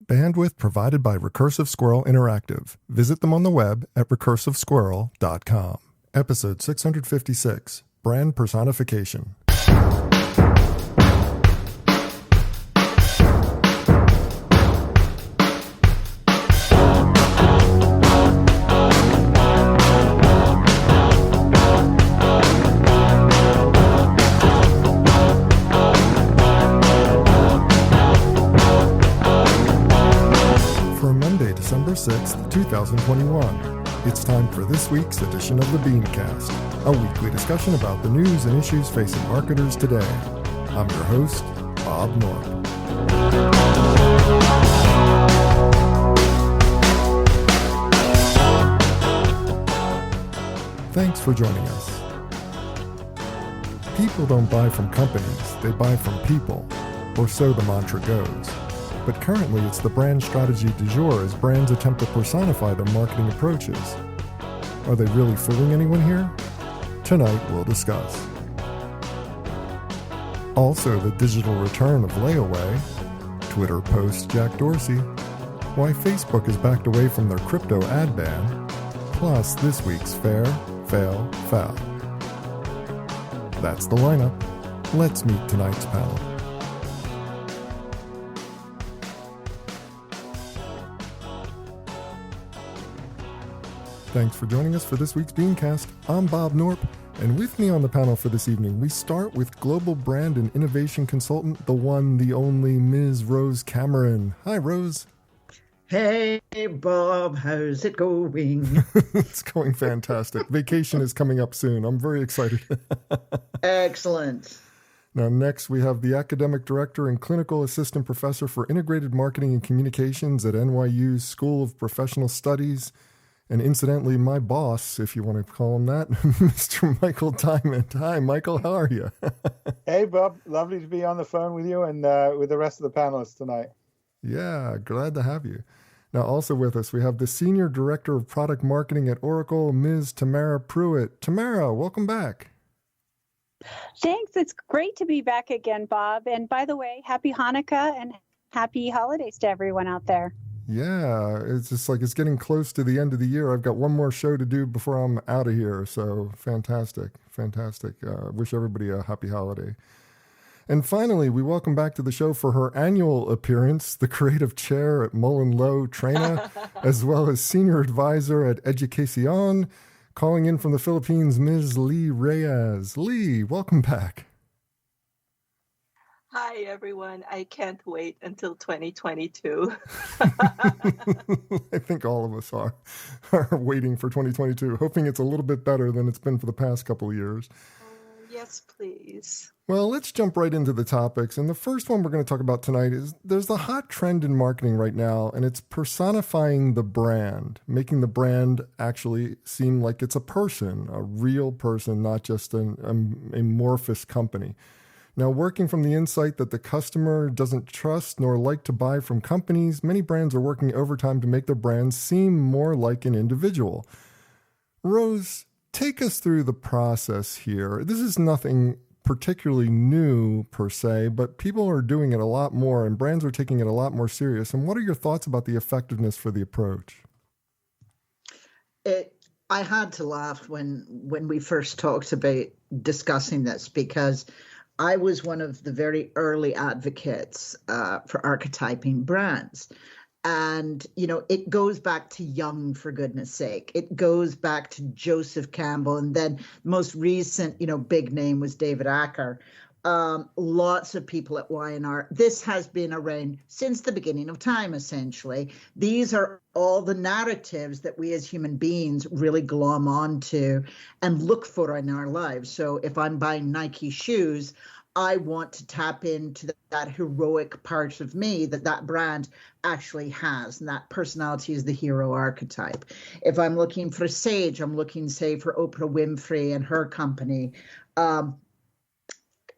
Bandwidth provided by Recursive Squirrel Interactive. Visit them on the web at recursivesquirrel.com. Episode 656, Brand Personification. December 6th, 2021. It's time for this week's edition of the BeanCast, a weekly discussion about the news and issues facing marketers today. I'm your host, Bob Norp. Thanks for joining us. People don't buy from companies, they buy from people, or so the mantra goes. But currently it's the brand strategy du jour as brands attempt to personify their marketing approaches. Are they really fooling anyone here? Tonight we'll discuss. Also, the digital return of layaway, Twitter posts Jack Dorsey, why Facebook has backed away from their crypto ad ban, plus this week's Fair, Fail, Foul. That's the lineup. Let's meet tonight's panel. Thanks for joining us for this week's BeanCast. I'm Bob Norp, and with me on the panel for this evening, we start with global brand and innovation consultant, the one, the only Ms. Rose Cameron. Hi, Rose. Hey, Bob. How's it going? It's going fantastic. Vacation is coming up soon. I'm very excited. Excellent. Now, next, we have the academic director and clinical assistant professor for integrated marketing and communications at NYU's School of Professional Studies. And incidentally, my boss, if you want to call him that, Mr. Michael Diamond. Hi, Michael. How are you? Hey, Bob. Lovely to be on the phone with you and with the rest of the panelists tonight. Yeah, glad to have you. Now, also with us, we have the Senior Director of Product Marketing at Oracle, Ms. Tamara Pruitt. Tamara, welcome back. Thanks. It's great to be back again, Bob. And by the way, happy Hanukkah and happy holidays to everyone out there. Yeah, it's just like it's getting close to the end of the year. I've got one more show to do before I'm out of here. So fantastic. Wish everybody a happy holiday. And finally, we welcome back to the show for her annual appearance, the creative chair at Mullen Lowe Traina, as well as senior advisor at Educación, calling in from the Philippines, Ms. Lee Reyes. Lee, welcome back. Hi, everyone. I can't wait until 2022. I think all of us are waiting for 2022, hoping it's a little bit better than it's been for the past couple of years. Yes, please. Well, let's jump right into the topics. And the first one we're going to talk about tonight is there's the hot trend in marketing right now, and it's personifying the brand, making the brand actually seem like it's a person, a real person, not just an amorphous company. Now, working from the insight that the customer doesn't trust nor like to buy from companies, many brands are working overtime to make their brands seem more like an individual. Rose, take us through the process here. This is nothing particularly new per se, but people are doing it a lot more and brands are taking it a lot more serious. And what are your thoughts about the effectiveness for the approach? I had to laugh when we first talked about discussing this because I was one of the very early advocates for archetyping brands. And, it goes back to Young, for goodness sake. It goes back to Joseph Campbell. And then the most recent, big name was David Acker. Lots of people at Y&R. This has been around since the beginning of time, essentially. These are all the narratives that we as human beings really glom onto and look for in our lives. So if I'm buying Nike shoes, I want to tap into that heroic part of me that brand actually has. And that personality is the hero archetype. If I'm looking for a sage, I'm looking, say, for Oprah Winfrey and her company.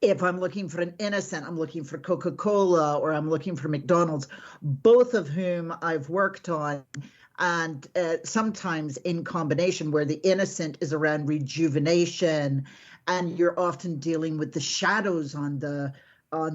If I'm looking for an innocent, I'm looking for Coca-Cola or I'm looking for McDonald's, both of whom I've worked on. And sometimes in combination where the innocent is around rejuvenation and you're often dealing with the shadows on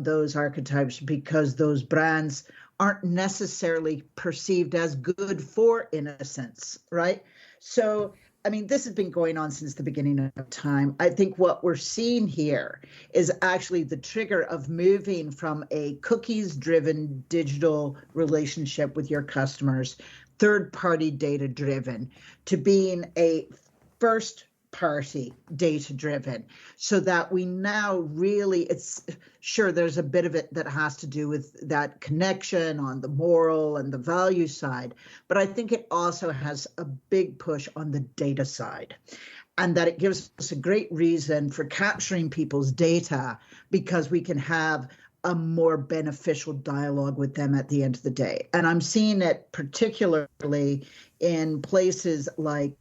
those archetypes because those brands aren't necessarily perceived as good for innocence, right? So, I mean, this has been going on since the beginning of time. I think what we're seeing here is actually the trigger of moving from a cookies-driven digital relationship with your customers, third-party data-driven, to being a first-party data-driven, so that we now really, it's sure there's a bit of it that has to do with that connection on the moral and the value side, but I think it also has a big push on the data side, and that it gives us a great reason for capturing people's data, because we can have a more beneficial dialogue with them at the end of the day. And I'm seeing it particularly in places like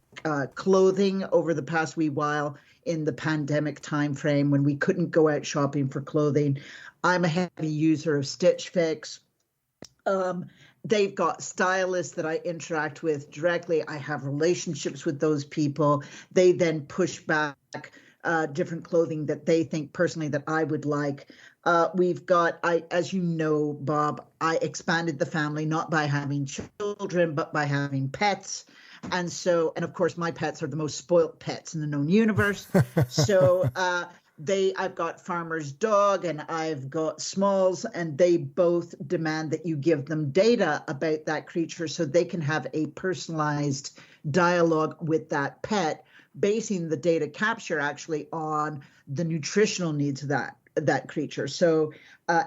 clothing over the past wee while in the pandemic timeframe when we couldn't go out shopping for clothing. I'm a heavy user of Stitch Fix. They've got stylists that I interact with directly. I have relationships with those people. They then push back different clothing that they think personally that I would like. We've got, as you know, Bob, I expanded the family not by having children, but by having pets. And so, and of course, my pets are the most spoilt pets in the known universe. So I've got Farmer's Dog and I've got Smalls, and they both demand that you give them data about that creature so they can have a personalized dialogue with that pet, basing the data capture actually on the nutritional needs of that creature. So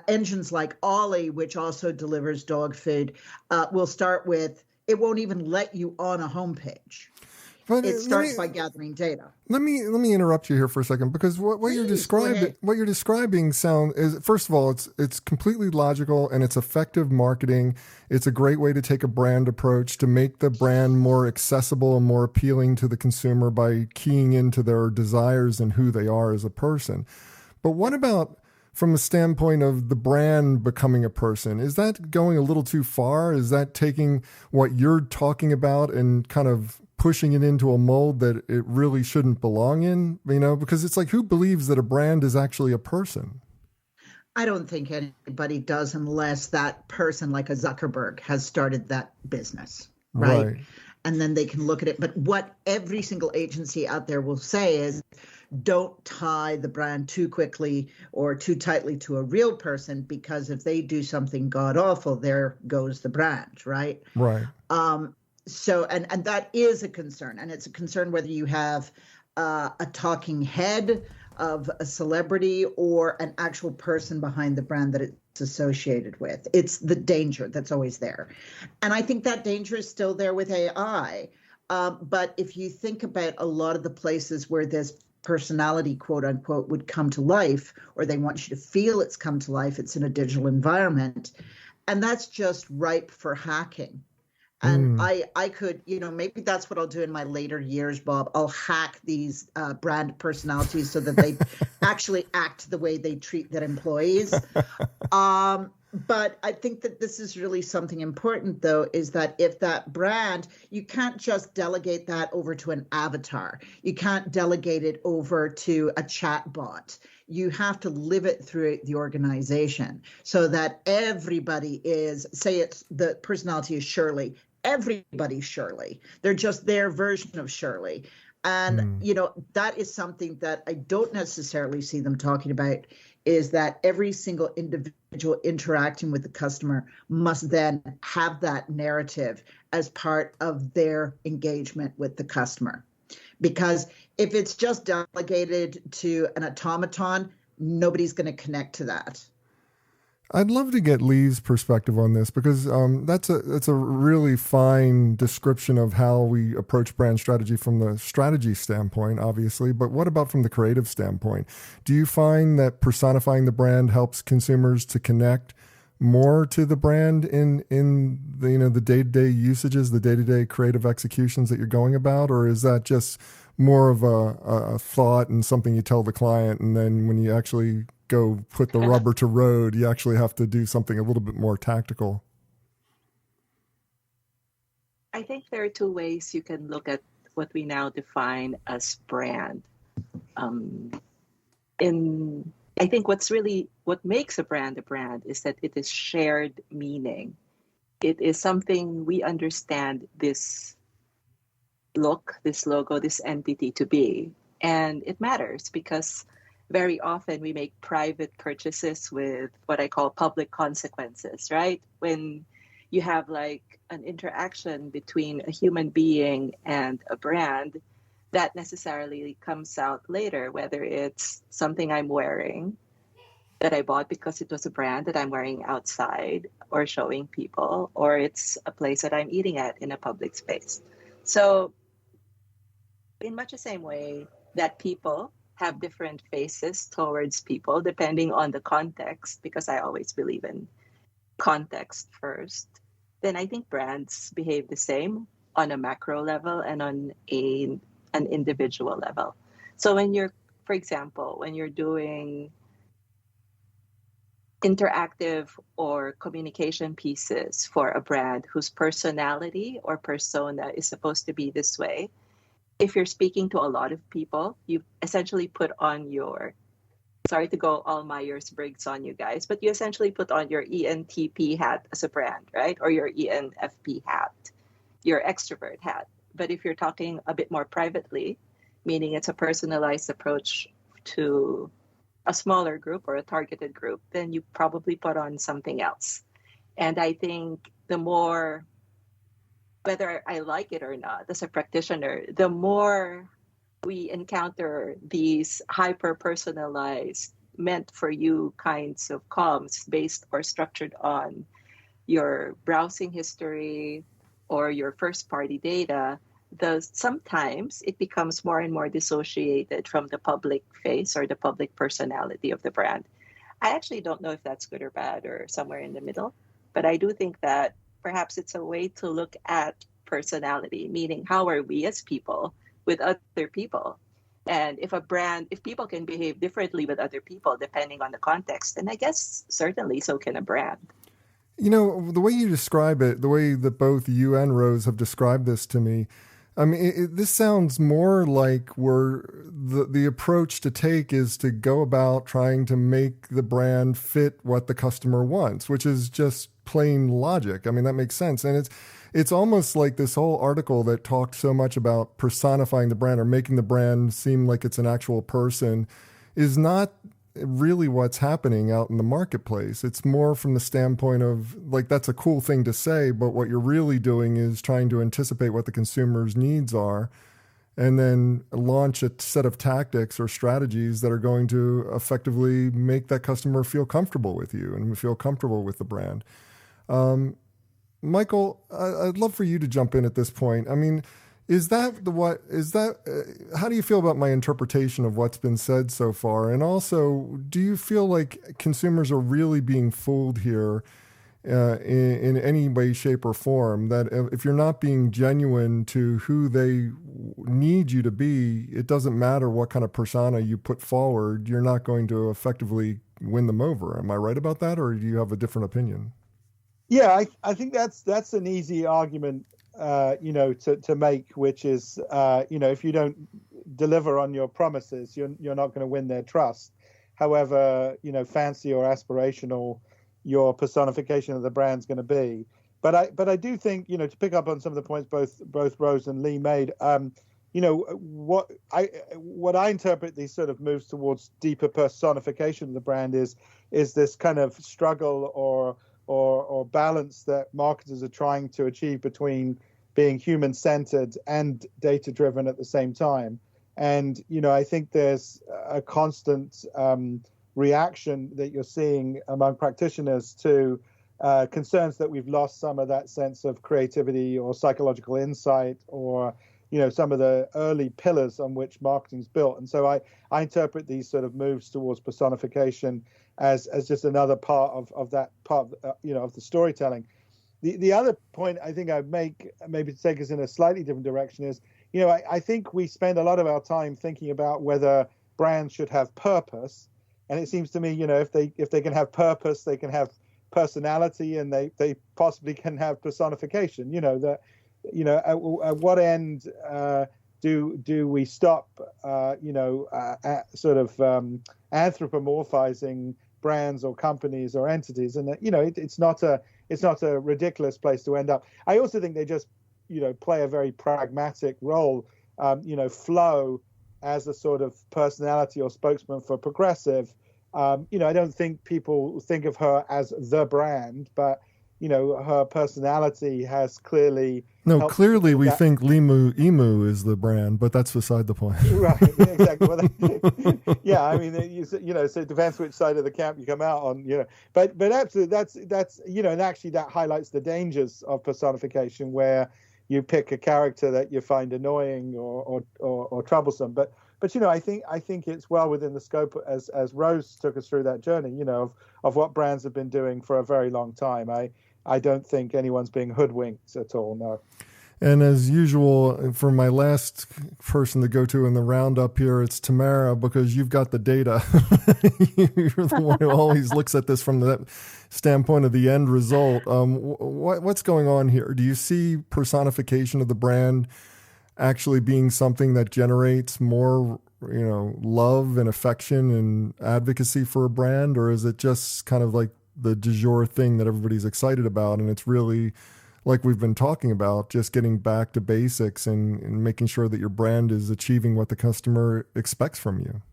engines like Ollie, which also delivers dog food, will start with, it won't even let you on a homepage. But it starts by gathering data. Let me interrupt you here for a second, because what you're describing is, first of all, it's completely logical and it's effective marketing. It's a great way to take a brand approach to make the brand more accessible and more appealing to the consumer by keying into their desires and who they are as a person. But what about from the standpoint of the brand becoming a person? Is that going a little too far? Is that taking what you're talking about and kind of pushing it into a mold that it really shouldn't belong in? You know, because it's like, who believes that a brand is actually a person? I don't think anybody does, unless that person, like a Zuckerberg, has started that business, right? And then they can look at it. But what every single agency out there will say is, don't tie the brand too quickly or too tightly to a real person, because if they do something god awful, there goes the brand, right? Right. So, and that is a concern, and it's a concern whether you have a talking head of a celebrity or an actual person behind the brand that it's associated with. It's the danger that's always there. And I think that danger is still there with AI. But if you think about a lot of the places where this personality, quote unquote, would come to life, or they want you to feel it's come to life, it's in a digital environment. And that's just ripe for hacking. And I could, maybe that's what I'll do in my later years, Bob. I'll hack these brand personalities so that they actually act the way they treat their employees. But I think that this is really something important, though, is that if that brand, you can't just delegate that over to an avatar. You can't delegate it over to a chat bot. You have to live it through the organization so that everybody is, say it's the personality is Shirley, everybody's Shirley. They're just their version of Shirley. And, that is something that I don't necessarily see them talking about, is that every single individual interacting with the customer must then have that narrative as part of their engagement with the customer. Because if it's just delegated to an automaton, nobody's going to connect to that. I'd love to get Lee's perspective on this, because that's a really fine description of how we approach brand strategy from the strategy standpoint, obviously. But what about from the creative standpoint? Do you find that personifying the brand helps consumers to connect more to the brand in the day-to-day usages, the day-to-day creative executions that you're going about, or is that just more of a thought and something you tell the client, and then when you actually go put the rubber to road, you actually have to do something a little bit more tactical? I think there are two ways you can look at what we now define as brand. I think what's really what makes a brand is that it is shared meaning. It is something we understand this look, this logo, this entity to be. And it matters because very often we make private purchases with what I call public consequences, right? When you have like an interaction between a human being and a brand, that necessarily comes out later, whether it's something I'm wearing that I bought because it was a brand that I'm wearing outside or showing people, or it's a place that I'm eating at in a public space. So in much the same way that people have different faces towards people depending on the context, because I always believe in context first, then I think brands behave the same on a macro level and on an individual level. So when you're, for example, when you're doing interactive or communication pieces for a brand whose personality or persona is supposed to be this way, if you're speaking to a lot of people, you essentially put on your, sorry to go all Myers-Briggs on you guys, but you essentially put on your ENTP hat as a brand, right? Or your ENFP hat, your extrovert hat. But if you're talking a bit more privately, meaning it's a personalized approach to a smaller group or a targeted group, then you probably put on something else. And I think the more, whether I like it or not, as a practitioner, the more we encounter these hyper-personalized, meant for you kinds of comms based or structured on your browsing history or your first-party data, sometimes it becomes more and more dissociated from the public face or the public personality of the brand. I actually don't know if that's good or bad or somewhere in the middle, but I do think that perhaps it's a way to look at personality, meaning how are we as people with other people? And if people can behave differently with other people depending on the context, then I guess certainly so can a brand. You know, the way you describe it, the way that both you and Rose have described this to me, I mean, this sounds more like the approach to take is to go about trying to make the brand fit what the customer wants, which is just plain logic. I mean, that makes sense. And it's almost like this whole article that talked so much about personifying the brand or making the brand seem like it's an actual person is not really what's happening out in the marketplace. It's more from the standpoint of like, that's a cool thing to say, but what you're really doing is trying to anticipate what the consumer's needs are and then launch a set of tactics or strategies that are going to effectively make that customer feel comfortable with you and feel comfortable with the brand. Michael, I'd love for you to jump in at this point. I mean, how do you feel about my interpretation of what's been said so far? And also, do you feel like consumers are really being fooled here in any way, shape, or form? That if you're not being genuine to who they need you to be, it doesn't matter what kind of persona you put forward, you're not going to effectively win them over. Am I right about that, or do you have a different opinion? Yeah, I think that's an easy argument, to make, which is, if you don't deliver on your promises, you're not going to win their trust. However, fancy or aspirational your personification of the brand's going to be. But I do think, to pick up on some of the points both Rose and Lee made, what I interpret these sort of moves towards deeper personification of the brand is this kind of struggle or balance that marketers are trying to achieve between being human-centered and data-driven at the same time. And, I think there's a constant reaction that you're seeing among practitioners to concerns that we've lost some of that sense of creativity or psychological insight or, some of the early pillars on which marketing's built. And so I interpret these sort of moves towards personification as just another part of that part, of the storytelling. The other point I think I'd make, maybe to take us in a slightly different direction, is, I think we spend a lot of our time thinking about whether brands should have purpose. And it seems to me, if they can have purpose, they can have personality, and they possibly can have personification. At what end do we stop, sort of anthropomorphizing brands or companies or entities, and it's not a ridiculous place to end up. I also think they just play a very pragmatic role. Flo as a sort of personality or spokesman for Progressive. I don't think people think of her as the brand, but her personality has clearly. No, clearly we think Emu is the brand, but that's beside the point. Right, exactly. Well, yeah, I mean, so it depends which side of the camp you come out on, But absolutely, that's and actually that highlights the dangers of personification, where you pick a character that you find annoying or troublesome. But I think it's well within the scope, as Rose took us through that journey, of what brands have been doing for a very long time. I don't think anyone's being hoodwinked at all, no. And as usual, for my last person to go to in the roundup here, it's Tamara, because you've got the data. You're the one who always looks at this from the standpoint of the end result. What's going on here? Do you see personification of the brand actually being something that generates more, love and affection and advocacy for a brand? Or is it just kind of like the du jour thing that everybody's excited about, and it's really, like we've been talking about, just getting back to basics and making sure that your brand is achieving what the customer expects from you?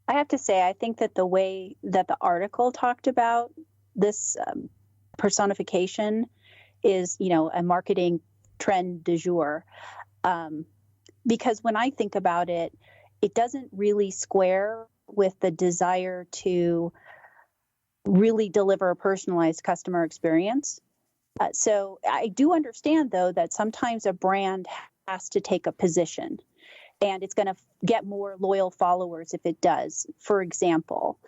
I have to say, I think that the way that the article talked about this personification is, a marketing trend du jour. Because when I think about it, it doesn't really square with the desire to really deliver a personalized customer experience. So I do understand, though, that sometimes a brand has to take a position, and it's going to get more loyal followers if it does. For example,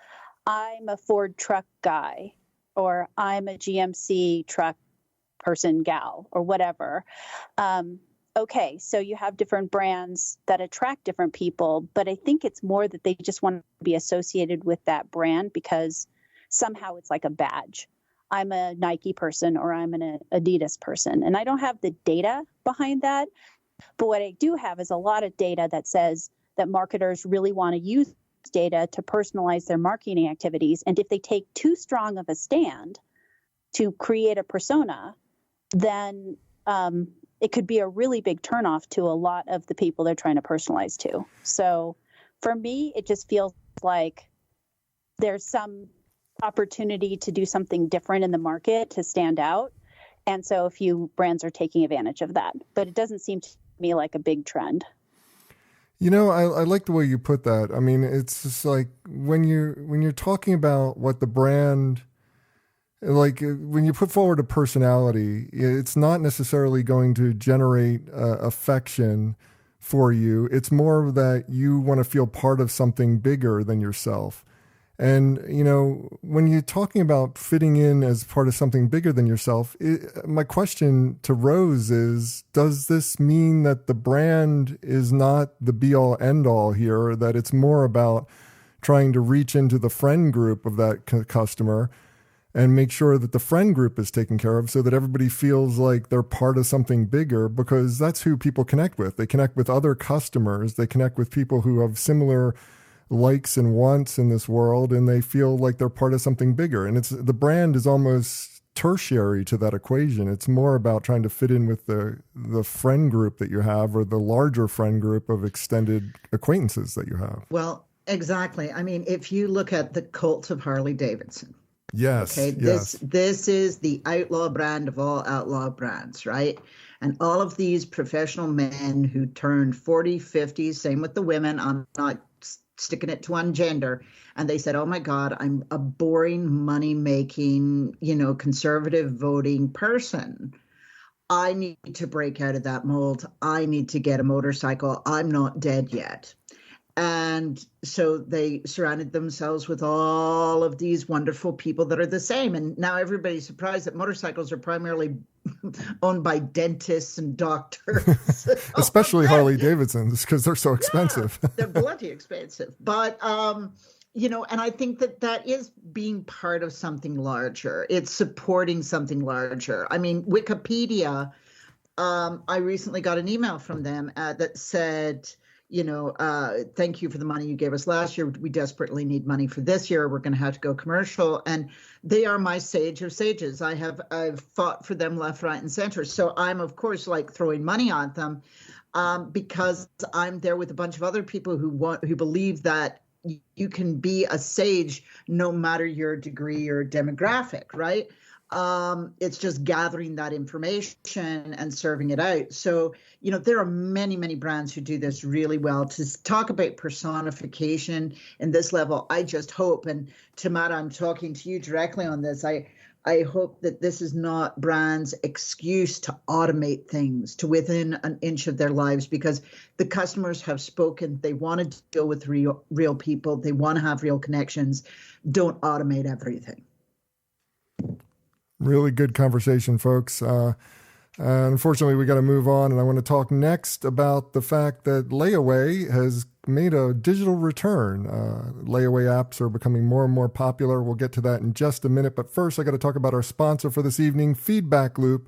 I'm a Ford truck guy, or I'm a GMC truck person, gal, or whatever. Okay, so you have different brands that attract different people, but I think it's more that they just want to be associated with that brand because somehow it's like a badge. I'm a Nike person or I'm an Adidas person. And I don't have the data behind that. But what I do have is a lot of data that says that marketers really want to use data to personalize their marketing activities. And if they take too strong of a stand to create a persona, then it could be a really big turnoff to a lot of the people they're trying to personalize to. So for me, it just feels like there's some opportunity to do something different in the market to stand out. And so a few brands are taking advantage of that. But it doesn't seem to me like a big trend. I like the way you put that. I mean, it's just like when you're talking about what the brand, like when you put forward a personality, it's not necessarily going to generate affection for you. It's more that you want to feel part of something bigger than yourself. And, when you're talking about fitting in as part of something bigger than yourself, my question to Rose is, does this mean that the brand is not the be-all, end-all here, that it's more about trying to reach into the friend group of that customer and make sure that the friend group is taken care of so that everybody feels like they're part of something bigger, because that's who people connect with. They connect with other customers. They connect with people who have similar likes and wants in this world, and they feel like they're part of something bigger. And the brand is almost tertiary to that equation. It's more about trying to fit in with the friend group that you have, or the larger friend group of extended acquaintances that you have. Well, exactly. I mean, if you look at the cult of Harley Davidson. Yes. Okay. Yes. This is the outlaw brand of all outlaw brands, right? And all of these professional men who turned 40, 50, same with the women. I'm not sticking it to one gender. And they said, oh my God, I'm a boring, money-making, conservative voting person. I need to break out of that mold. I need to get a motorcycle. I'm not dead yet. And so they surrounded themselves with all of these wonderful people that are the same. And now everybody's surprised that motorcycles are primarily owned by dentists and doctors. Especially Harley Davidsons, because they're so expensive. Yeah, they're bloody expensive. But, and I think that is being part of something larger. It's supporting something larger. I mean, Wikipedia, I recently got an email from them that said, thank you for the money you gave us last year. We desperately need money for this year. We're going to have to go commercial. And they are my sage of sages. I've fought for them left, right, and center. So I'm, of course, like throwing money at them because I'm there with a bunch of other people who believe that you can be a sage no matter your degree or demographic, right? It's just gathering that information and serving it out. So, there are many, many brands who do this really well. To talk about personification in this level, I just hope, and Tamara, I'm talking to you directly on this, I hope that this is not brands' excuse to automate things to within an inch of their lives, because the customers have spoken. They want to deal with real people. They want to have real connections. Don't automate everything. Really good conversation, folks. Unfortunately, we got to move on, and I want to talk next about the fact that Layaway has made a digital return. Layaway apps are becoming more and more popular. We'll get to that in just a minute, but first I got to talk about our sponsor for this evening, Feedback Loop.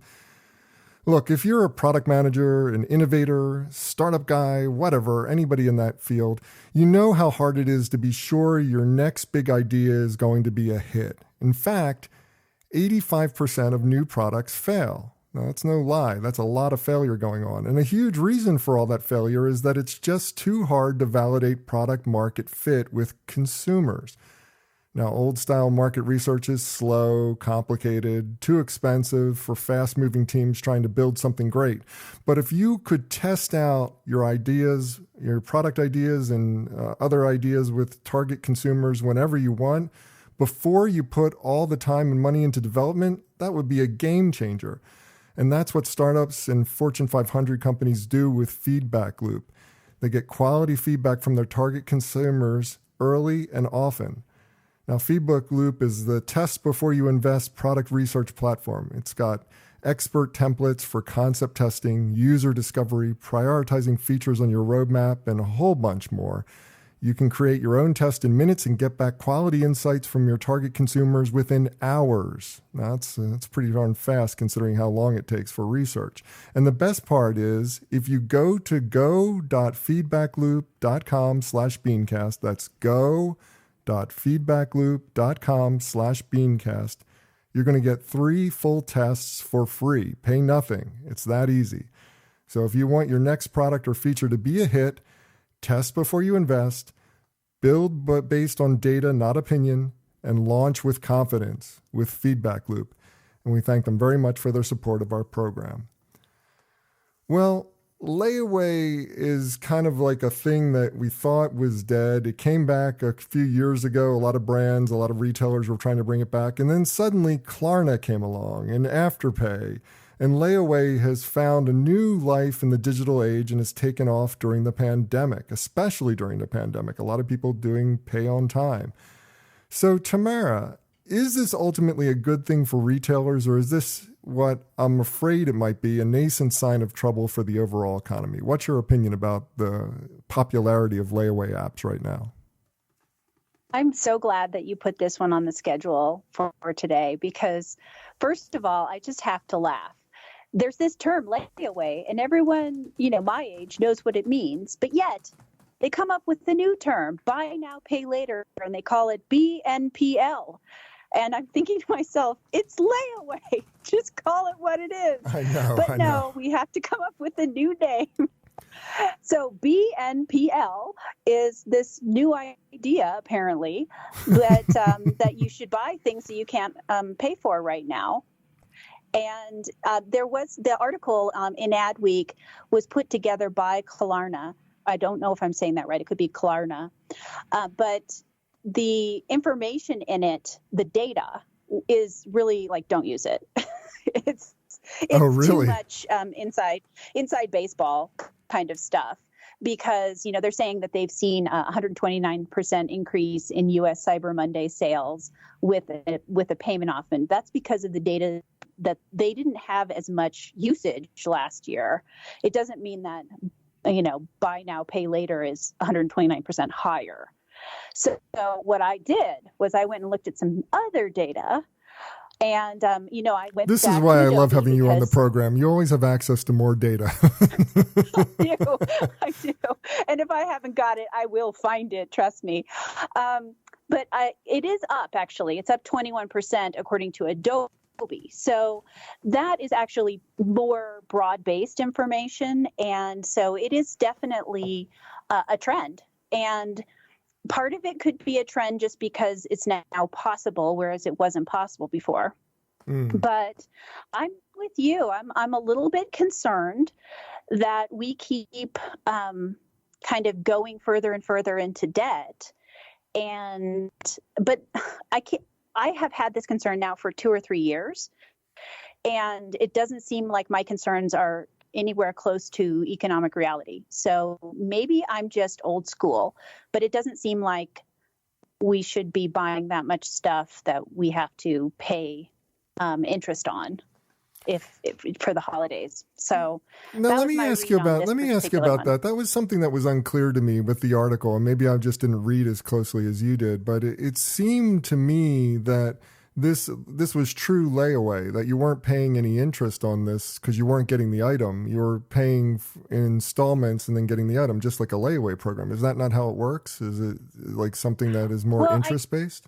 Look, if you're a product manager, an innovator, startup guy, whatever, anybody in that field, you know how hard it is to be sure your next big idea is going to be a hit. In fact, 85% of new products fail. Now, that's no lie. That's a lot of failure going on. And a huge reason for all that failure is that it's just too hard to validate product market fit with consumers. Now, old-style market research is slow, complicated, too expensive for fast-moving teams trying to build something great. But if you could test out your ideas, your product ideas and other ideas with target consumers whenever you want, before you put all the time and money into development, that would be a game changer. And that's what startups and Fortune 500 companies do with Feedback Loop. They get quality feedback from their target consumers early and often. Now, Feedback Loop is the test before you invest product research platform. It's got expert templates for concept testing, user discovery, prioritizing features on your roadmap, and a whole bunch more. You can create your own test in minutes and get back quality insights from your target consumers within hours. Now, that's pretty darn fast considering how long it takes for research. And the best part is, if you go to go.feedbackloop.com/BeanCast, that's go.feedbackloop.com/BeanCast, you're going to get 3 full tests for free. Pay nothing. It's that easy. So if you want your next product or feature to be a hit, test before you invest, build but based on data, not opinion, and launch with confidence with Feedback Loop. And we thank them very much for their support of our program. Well, Layaway is kind of like a thing that we thought was dead. It came back a few years ago. A lot of brands, a lot of retailers were trying to bring it back. And then suddenly Klarna came along and Afterpay. And Layaway has found a new life in the digital age and has taken off during the pandemic, especially during the pandemic. A lot of people doing pay on time. So, Tamara, is this ultimately a good thing for retailers, or is this what I'm afraid it might be, a nascent sign of trouble for the overall economy? What's your opinion about the popularity of Layaway apps right now? I'm so glad that you put this one on the schedule for today because, first of all, I just have to laugh. There's this term layaway, and everyone, my age knows what it means, but yet they come up with the new term, buy now, pay later, and they call it BNPL. And I'm thinking to myself, it's layaway. Just call it what it is. I know. But no, we have to come up with a new name. So BNPL is this new idea, apparently, that that you should buy things that you can't pay for right now. And there was the article in Adweek was put together by Klarna. I don't know if I'm saying that right. It could be Klarna. But the information in it, the data, is really like, don't use it. It's too much inside baseball kind of stuff. Because, they're saying that they've seen a 129% increase in U.S. Cyber Monday sales with a payment off. And that's because of the data that they didn't have as much usage last year. It doesn't mean that, buy now, pay later is 129% higher. So what I did was I went and looked at some other data. And, I went This back is why to I love Adobe having you on the because program. You always have access to more data. I do. And if I haven't got it, I will find it. Trust me. But it is up, actually. It's up 21% according to Adobe. So that is actually more broad-based information. And so it is definitely a trend. And part of it could be a trend just because it's now possible, whereas it wasn't possible before. But I'm with you. I'm a little bit concerned that we keep kind of going further and further into debt. But I have had this concern now for 2 or 3 years, and it doesn't seem like my concerns are anywhere close to economic reality. So maybe I'm just old school, but it doesn't seem like we should be buying that much stuff that we have to pay interest on if for the holidays. So now let me ask you about that. That was something that was unclear to me with the article, and maybe I just didn't read as closely as you did, but it seemed to me that this was true layaway, that you weren't paying any interest on this because you weren't getting the item. You were paying in installments and then getting the item, just like a layaway program. Is that not how it works? Is it like something that is more interest based?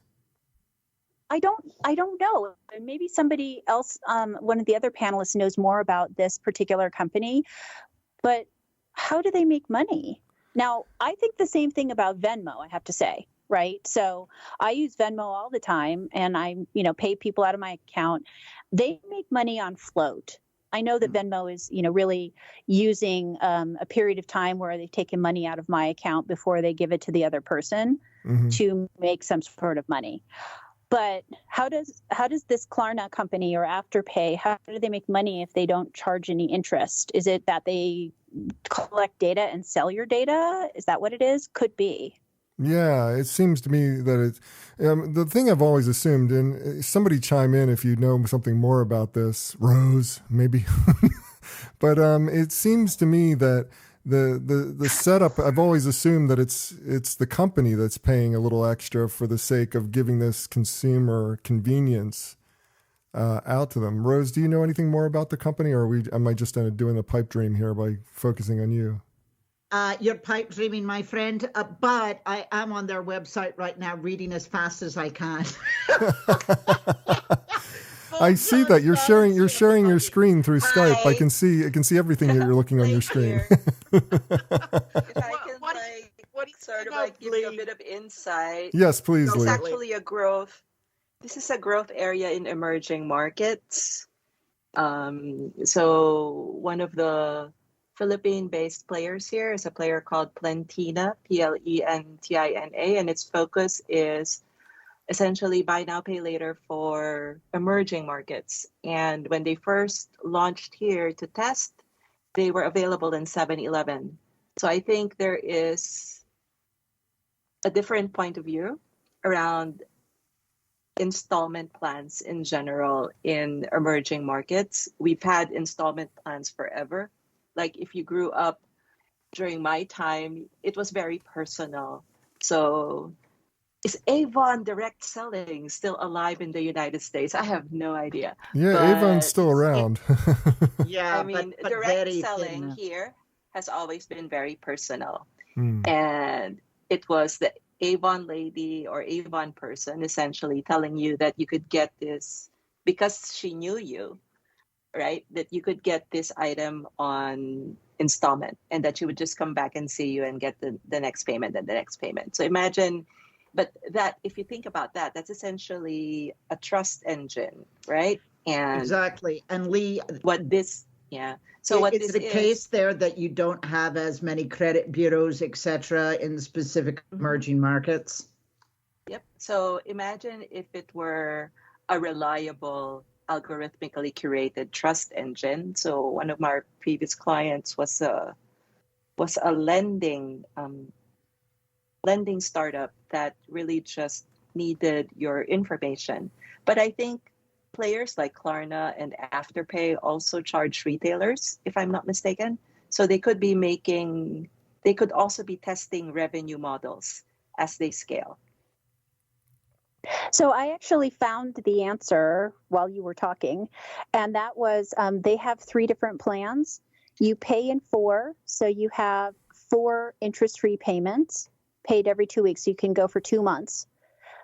I don't know. Maybe somebody else, one of the other panelists knows more about this particular company, but how do they make money? Now, I think the same thing about Venmo, I have to say, right? So I use Venmo all the time and I, pay people out of my account. They make money on float. I know that Venmo is, really using a period of time where they've taken money out of my account before they give it to the other person to make some sort of money. But how does this Klarna company or Afterpay, how do they make money if they don't charge any interest? Is it that they collect data and sell your data? Is that what it is? Could be. Yeah, it seems to me that it's the thing I've always assumed, and somebody chime in if you know something more about this, Rose, maybe. But it seems to me that the setup, I've always assumed that it's the company that's paying a little extra for the sake of giving this consumer convenience out to them. Rose, do you know anything more about the company, or am I just doing a pipe dream here by focusing on you? You're pipe dreaming, my friend, but I am on their website right now reading as fast as I can. I see that you're sharing your screen through Skype. I can see everything that you're looking on your screen. If I can give you a bit of insight. Yes, please, Lee. This is a growth area in emerging markets. So one of the Philippine-based players here is a player called Plentina, Plentina, and its focus is essentially buy now, pay later for emerging markets. And when they first launched here to test, they were available in 7-Eleven. So I think there is a different point of view around installment plans in general in emerging markets. We've had installment plans forever. Like if you grew up during my time, it was very personal. So is Avon direct selling still alive in the United States? I have no idea. Yeah, Avon's still around. Yeah, but direct selling here has always been very personal. And it was the Avon lady or Avon person essentially telling you that you could get this because she knew you, right? That you could get this item on installment and that she would just come back and see you and get the next payment and the next payment. So imagine. But that, if you think about that, that's essentially a trust engine, right? And exactly. And Lee, So what is this the case there that you don't have as many credit bureaus, etc., in specific emerging markets? Yep. So imagine if it were a reliable, algorithmically curated trust engine. So one of my previous clients was a lending startup that really just needed your information. But I think players like Klarna and Afterpay also charge retailers, if I'm not mistaken. So they could also be testing revenue models as they scale. So I actually found the answer while you were talking, and that was they have 3 different plans. You pay in 4, so you have 4 interest-free payments paid every 2 weeks. So you can go for 2 months.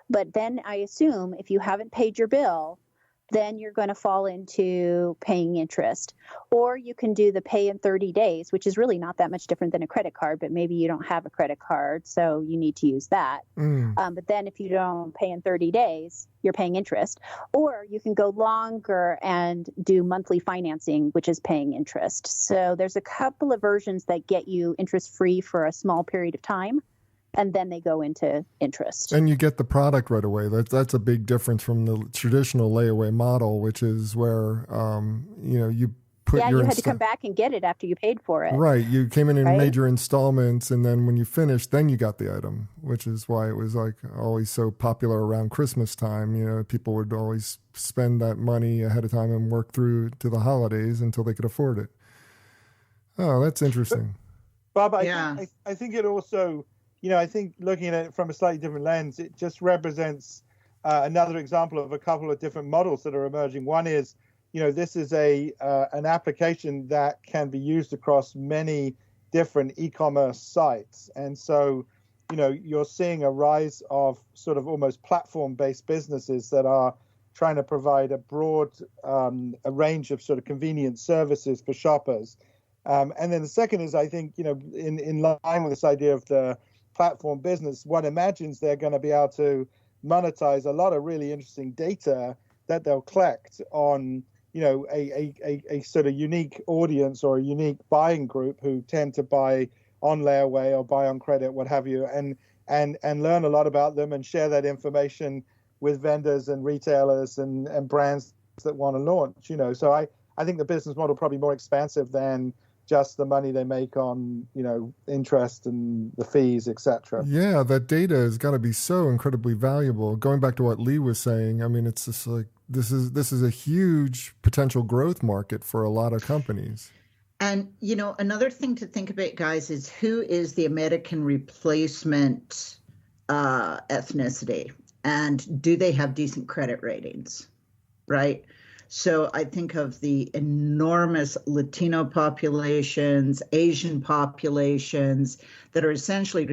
But then I assume if you haven't paid your bill, then you're going to fall into paying interest. Or you can do the pay in 30 days, which is really not that much different than a credit card, but maybe you don't have a credit card, so you need to use that. But then if you don't pay in 30 days, you're paying interest. Or you can go longer and do monthly financing, which is paying interest. So there's a couple of versions that get you interest-free for a small period of time, and then they go into interest. And you get the product right away. That's a big difference from the traditional layaway model, which is where you put your you had to come back and get it after you paid for it. Right. You came in major installments, and then when you finished, then you got the item, which is why it was like always so popular around Christmas time. You know, people would always spend that money ahead of time and work through to the holidays until they could afford it. Oh, that's interesting. Bob, I think it also, I think looking at it from a slightly different lens, it just represents another example of a couple of different models that are emerging. One is, this is an application that can be used across many different e-commerce sites. And so, you're seeing a rise of sort of almost platform-based businesses that are trying to provide a broad a range of sort of convenient services for shoppers. And then the second is, I think, in line with this idea of the platform business, one imagines they're going to be able to monetize a lot of really interesting data that they'll collect on, a sort of unique audience or a unique buying group who tend to buy on layaway or buy on credit, what have you, and learn a lot about them and share that information with vendors and retailers and brands that want to launch. So I think the business model probably more expansive than just the money they make on, interest and the fees, etc. Yeah, that data has got to be so incredibly valuable. Going back to what Lee was saying, I mean, it's just like this is a huge potential growth market for a lot of companies. And, another thing to think about, guys, is who is the American replacement ethnicity, and do they have decent credit ratings, right? So I think of the enormous Latino populations, Asian populations that are essentially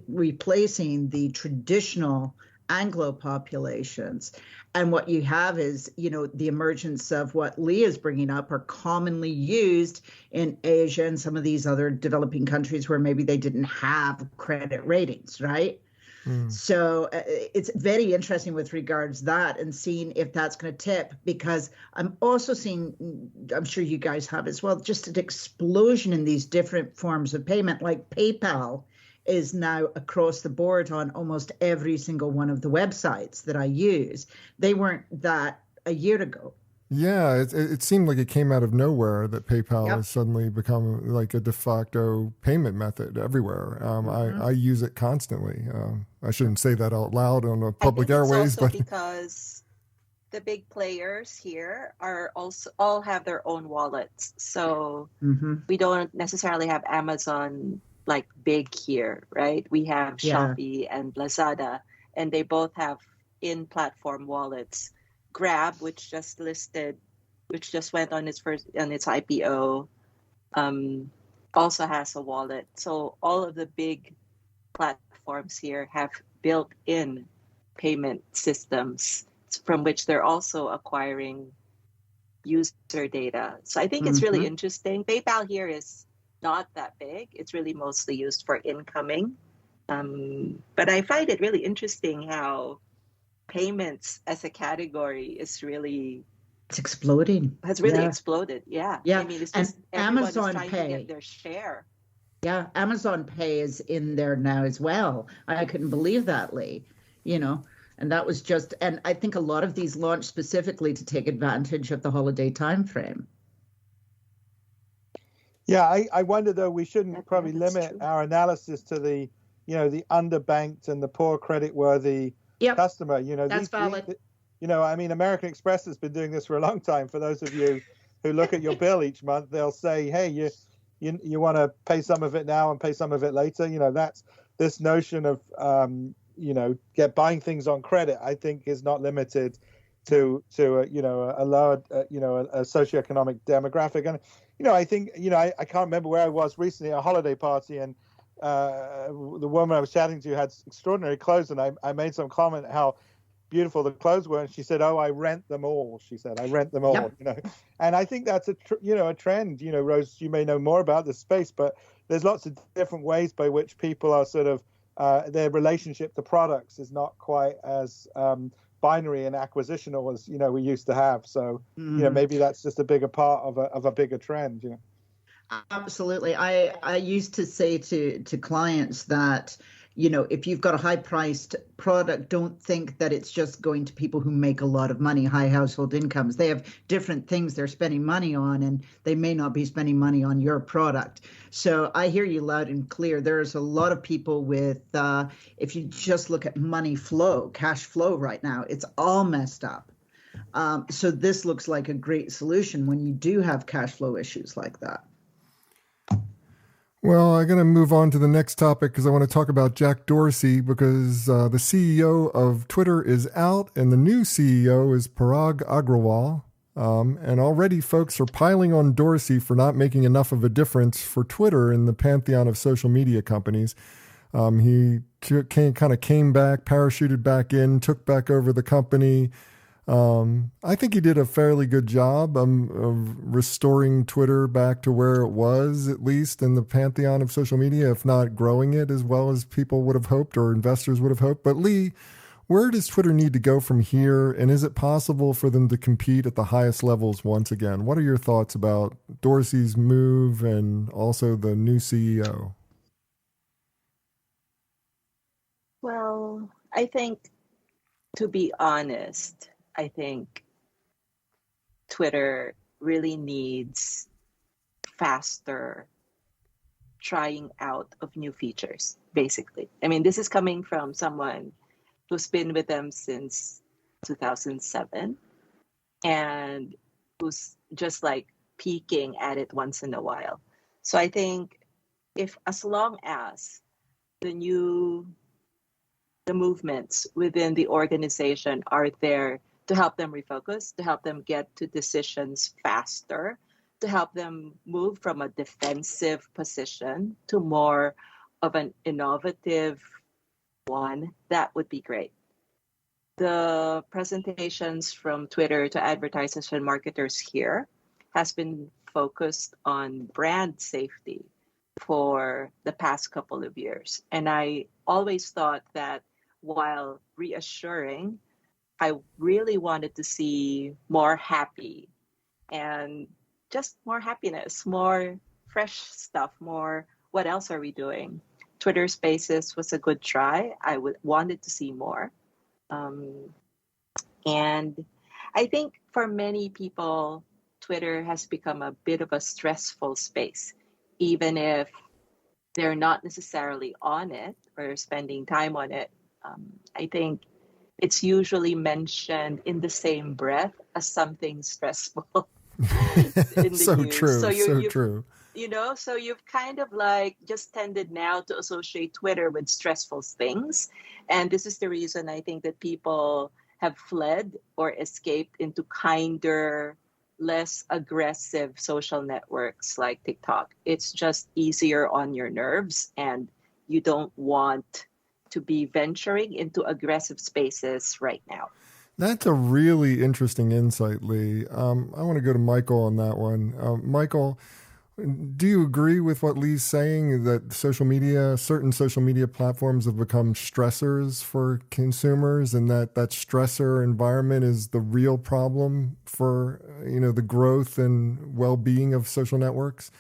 replacing the traditional Anglo populations. And what you have is, the emergence of what Lee is bringing up are commonly used in Asia and some of these other developing countries where maybe they didn't have credit ratings, right? So it's very interesting with regards to that and seeing if that's going to tip, because I'm also seeing, I'm sure you guys have as well, just an explosion in these different forms of payment. Like PayPal is now across the board on almost every single one of the websites that I use. They weren't that a year ago. Yeah, it seemed like it came out of nowhere that PayPal has suddenly become like a de facto payment method everywhere. I use it constantly. I shouldn't say that out loud on the public airways, but because the big players here are also all have their own wallets, so we don't necessarily have Amazon like big here, right? We have Shopee and Lazada, and they both have in-platform wallets. Grab, which just went on its IPO, also has a wallet. So all of the big platforms here have built-in payment systems from which they're also acquiring user data. So I think it's really interesting. PayPal here is not that big. It's really mostly used for incoming. But I find it really interesting how payments as a category is really exploding. Has really exploded. Yeah. Yeah. I mean, it's just Amazon trying Pay to get their share. Yeah. Amazon Pay is in there now as well. I couldn't believe that, Lee, and that was and I think a lot of these launched specifically to take advantage of the holiday time frame. Yeah. I wonder though, we shouldn't probably limit our analysis to the, the underbanked and the poor creditworthy customer. That's valid. American Express has been doing this for a long time. For those of you who look at your bill each month, they'll say, hey, you want to pay some of it now and pay some of it later. That's this notion of, get buying things on credit, I think is not limited to a lower a socioeconomic demographic. And I think I can't remember where I was recently at a holiday party, and the woman I was chatting to had extraordinary clothes, and I made some comment how beautiful the clothes were, and she said, "Oh, I rent them all." She said, "I rent them all." Yep. And I think that's a trend. Rose, you may know more about this space, but there's lots of different ways by which people are sort of their relationship to products is not quite as binary and acquisitional as we used to have. So maybe that's just a bigger part of a bigger trend. Absolutely. I used to say to clients that, if you've got a high priced product, don't think that it's just going to people who make a lot of money, high household incomes. They have different things they're spending money on, and they may not be spending money on your product. So I hear you loud and clear. There's a lot of people with, if you just look at money flow, cash flow right now, it's all messed up. So this looks like a great solution when you do have cash flow issues like that. Well, I'm going to move on to the next topic because I want to talk about Jack Dorsey, because the CEO of Twitter is out and the new CEO is Parag Agrawal. And already folks are piling on Dorsey for not making enough of a difference for Twitter in the pantheon of social media companies. He kind of came back, parachuted back in, took back over the company. I think he did a fairly good job of restoring Twitter back to where it was, at least in the pantheon of social media, if not growing it as well as people would have hoped or investors would have hoped. But Lee, where does Twitter need to go from here? And is it possible for them to compete at the highest levels once again? What are your thoughts about Dorsey's move and also the new CEO? Well, I think, to be honest, I think Twitter really needs faster trying out of new features, basically. I mean, this is coming from someone who's been with them since 2007 and who's just like peeking at it once in a while. So I think as long as the movements within the organization are there to help them refocus, to help them get to decisions faster, to help them move from a defensive position to more of an innovative one, that would be great. The presentations from Twitter to advertisers and marketers here has been focused on brand safety for the past couple of years. And I always thought that while reassuring, I really wanted to see more happy and just more happiness, more fresh stuff, more what else are we doing? Twitter Spaces was a good try. I wanted to see more. And I think for many people, Twitter has become a bit of a stressful space, even if they're not necessarily on it or spending time on it. I think it's usually mentioned in the same breath as something stressful in the So news. true, So true. So you've kind of like just tended now to associate Twitter with stressful things. And this is the reason I think that people have fled or escaped into kinder, less aggressive social networks like TikTok. It's just easier on your nerves, and you don't want to be venturing into aggressive spaces right now. That's a really interesting insight, Lee. I want to go to Michael on that one. Michael, do you agree with what Lee's saying, that certain social media platforms have become stressors for consumers, and that stressor environment is the real problem for, the growth and well-being of social networks?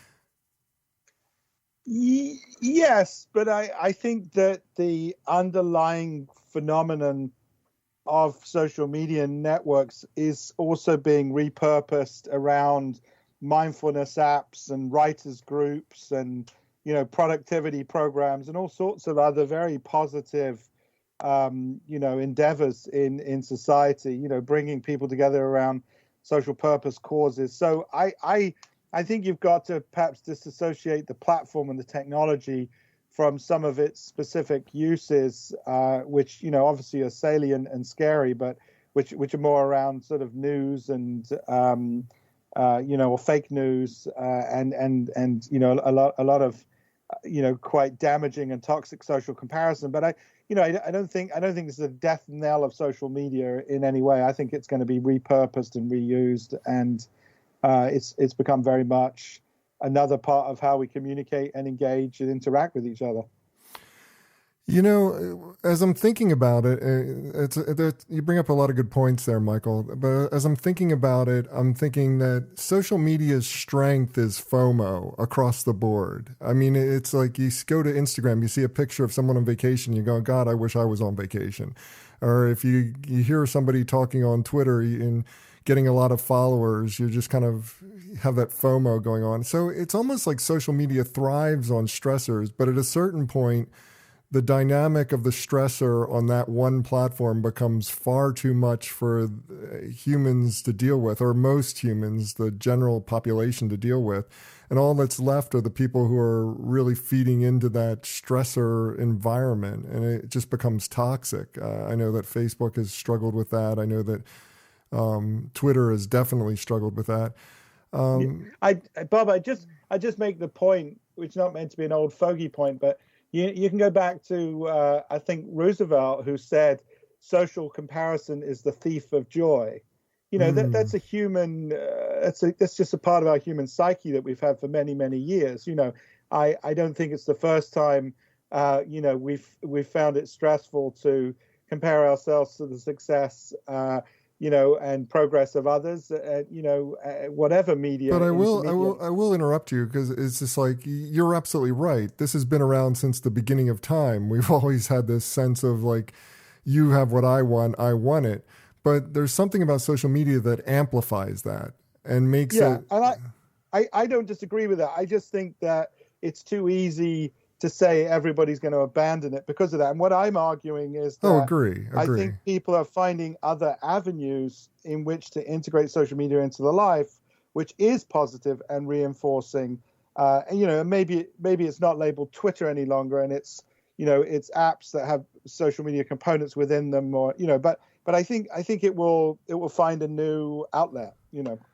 Yes, but I think that the underlying phenomenon of social media networks is also being repurposed around mindfulness apps and writers groups and productivity programs and all sorts of other very positive endeavors in society, bringing people together around social purpose causes. So I think you've got to perhaps disassociate the platform and the technology from some of its specific uses, which, obviously are salient and scary, but which are more around sort of news and, or fake news, and a lot of, quite damaging and toxic social comparison. But I don't think this is a death knell of social media in any way. I think it's going to be repurposed and reused, and it's become very much another part of how we communicate and engage and interact with each other. As I'm thinking about it, you bring up a lot of good points there, Michael. But as I'm thinking about it, I'm thinking that social media's strength is FOMO across the board. I mean, it's like you go to Instagram, you see a picture of someone on vacation, you go, God, I wish I was on vacation. Or if you hear somebody talking on Twitter and getting a lot of followers, you just kind of have that FOMO going on. So it's almost like social media thrives on stressors, but at a certain point, the dynamic of the stressor on that one platform becomes far too much for humans to deal with, or most humans, the general population, to deal with. And all that's left are the people who are really feeding into that stressor environment, and it just becomes toxic. I know that Facebook has struggled with that. I know that Twitter has definitely struggled with that. Bob, I just make the point, which is not meant to be an old fogey point, but you can go back to, I think, Roosevelt, who said social comparison is the thief of joy. That's a human, that's just a part of our human psyche that we've had for many, many years. I don't think it's the first time, we've found it stressful to compare ourselves to the success, and progress of others, whatever media. But I will interrupt you, because it's just like, you're absolutely right. This has been around since the beginning of time. We've always had this sense of like, you have what I want it. But there's something about social media that amplifies that and makes it. And I don't disagree with that. I just think that it's too easy to say everybody's going to abandon it because of that. And what I'm arguing is that agree. I think people are finding other avenues in which to integrate social media into their life, which is positive and reinforcing. Maybe it's not labeled Twitter any longer, and it's apps that have social media components within them, or but I think it will find a new outlet,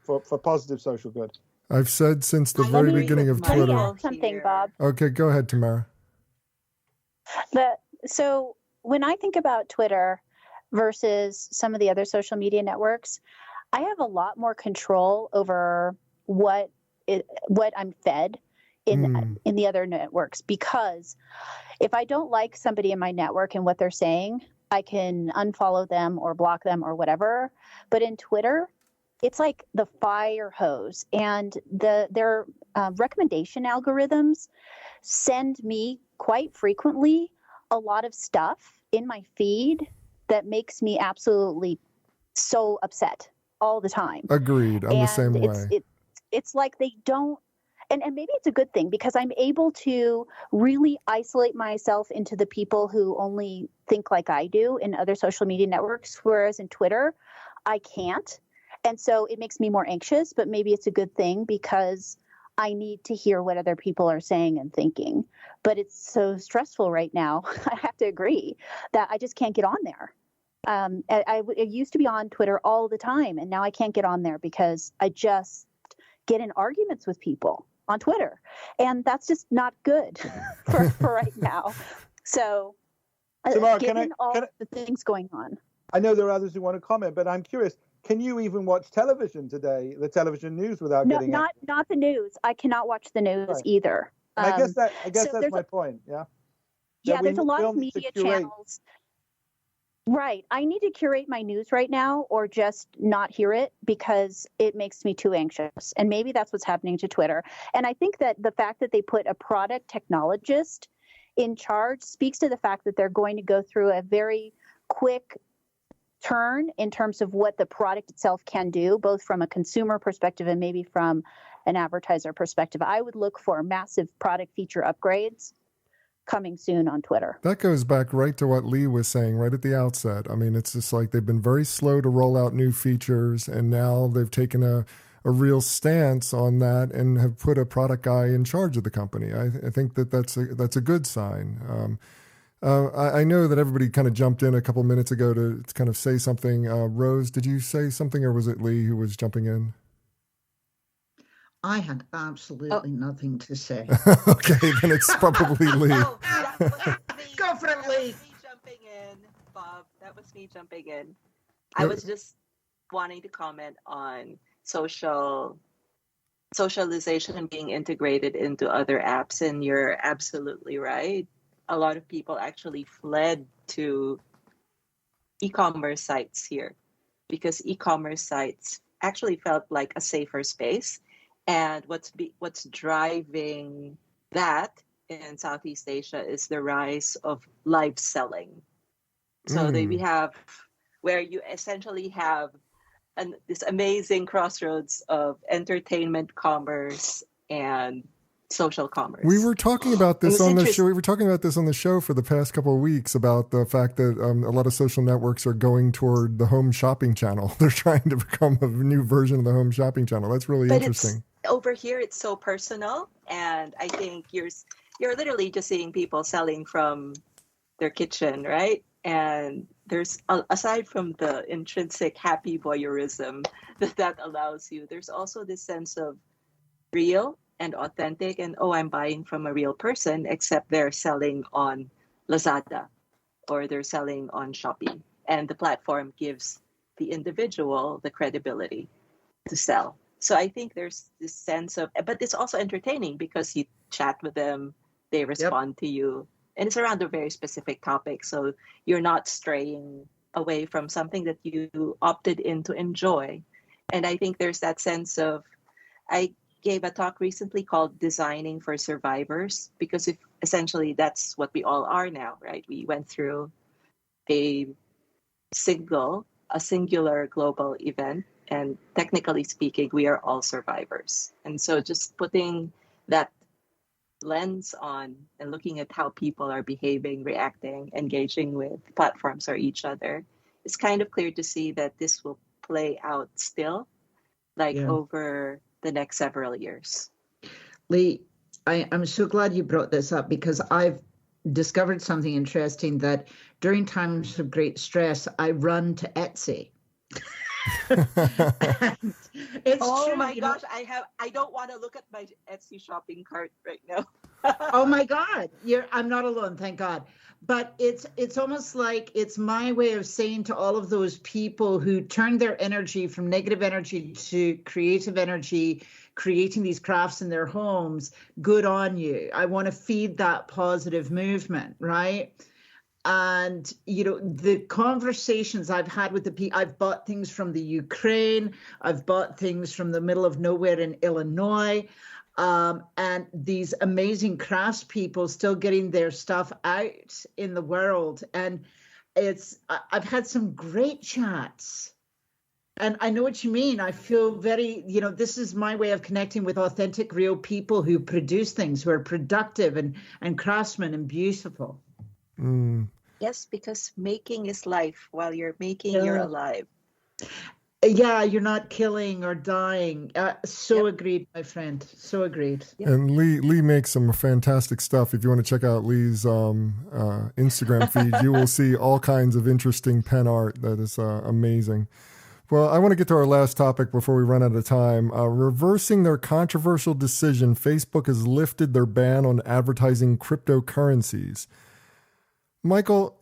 for positive social good. I've said since the very beginning of Twitter. Let me add something, Bob. Okay, go ahead, Tamara. So when I think about Twitter versus some of the other social media networks, I have a lot more control over what I'm fed in the other networks, because if I don't like somebody in my network and what they're saying, I can unfollow them or block them or whatever. But in Twitter, it's like the fire hose, and their recommendation algorithms send me quite frequently a lot of stuff in my feed that makes me absolutely so upset all the time. Agreed. I'm the same way. It's like they don't, and maybe it's a good thing, because I'm able to really isolate myself into the people who only think like I do in other social media networks, whereas in Twitter, I can't. And so it makes me more anxious, but maybe it's a good thing, because I need to hear what other people are saying and thinking. But it's so stressful right now, I have to agree, that I just can't get on there. I used to be on Twitter all the time, and now I can't get on there because I just get in arguments with people on Twitter. And that's just not good for right now. So, Tamara, given all the things going on. I know there are others who want to comment, but I'm curious. Can you even watch television today, the television news, without getting not the news? I cannot watch the news either. And I guess that's my point. Yeah. There's a lot of media channels. Right. I need to curate my news right now, or just not hear it, because it makes me too anxious. And maybe that's what's happening to Twitter. And I think that the fact that they put a product technologist in charge speaks to the fact that they're going to go through a very quick turn in terms of what the product itself can do, both from a consumer perspective and maybe from an advertiser perspective. I would look for massive product feature upgrades coming soon on Twitter. That goes back right to what Lee was saying right at the outset. I mean, it's just like they've been very slow to roll out new features, and now they've taken a a real stance on that and have put a product guy in charge of the company. I think that's a good sign. I know that everybody kind of jumped in a couple minutes ago to kind of say something. Rose, did you say something, or was it Lee who was jumping in? I had absolutely nothing to say. Okay, then it's probably Lee. Oh, that was me. Go for it, Lee. That was me jumping in, Bob. That was me jumping in. I was just wanting to comment on socialization and being integrated into other apps, and you're absolutely right. A lot of people actually fled to e-commerce sites here because e-commerce sites actually felt like a safer space. And what's driving that in Southeast Asia is the rise of live selling. So we have where you essentially have this amazing crossroads of entertainment commerce and social commerce. We were talking about this on the show. We were talking about this on the show for the past couple of weeks about the fact that a lot of social networks are going toward the home shopping channel. They're trying to become a new version of the home shopping channel. That's really interesting. Over here, it's so personal, and I think you're literally just seeing people selling from their kitchen, right? And there's, aside from the intrinsic happy voyeurism that allows you, there's also this sense of real and authentic, and I'm buying from a real person, except they're selling on Lazada or they're selling on Shopee, and the platform gives the individual the credibility to sell. So I think there's this sense of, but it's also entertaining because you chat with them, they respond to you, and it's around a very specific topic. So you're not straying away from something that you opted in to enjoy. And I think there's that sense of, I gave a talk recently called Designing for Survivors, because essentially that's what we all are now, right? We went through a singular global event, and technically speaking, we are all survivors. And so just putting that lens on and looking at how people are behaving, reacting, engaging with platforms or each other, it's kind of clear to see that this will play out still, over the next several years. Lee, I'm so glad you brought this up, because I've discovered something interesting, that during times of great stress, I run to Etsy. It's true, my gosh, I don't want to look at my Etsy shopping cart right now. Oh my God, I'm not alone, thank God. But it's almost like it's my way of saying to all of those people who turn their energy from negative energy to creative energy, creating these crafts in their homes, good on you. I want to feed that positive movement, right? And, the conversations I've had with the people, I've bought things from the Ukraine, I've bought things from the middle of nowhere in Illinois, and these amazing craftspeople still getting their stuff out in the world. And I've had some great chats. And I know what you mean. I feel very, this is my way of connecting with authentic, real people who produce things, who are productive and craftsmen and beautiful. Mm. Yes, because making is life. While you're making, you're alive. Yeah, you're not killing or dying. Agreed, my friend. So agreed. Yep. And Lee makes some fantastic stuff. If you want to check out Lee's Instagram feed, you will see all kinds of interesting pen art that is amazing. Well, I want to get to our last topic before we run out of time. Reversing their controversial decision, Facebook has lifted their ban on advertising cryptocurrencies. Michael,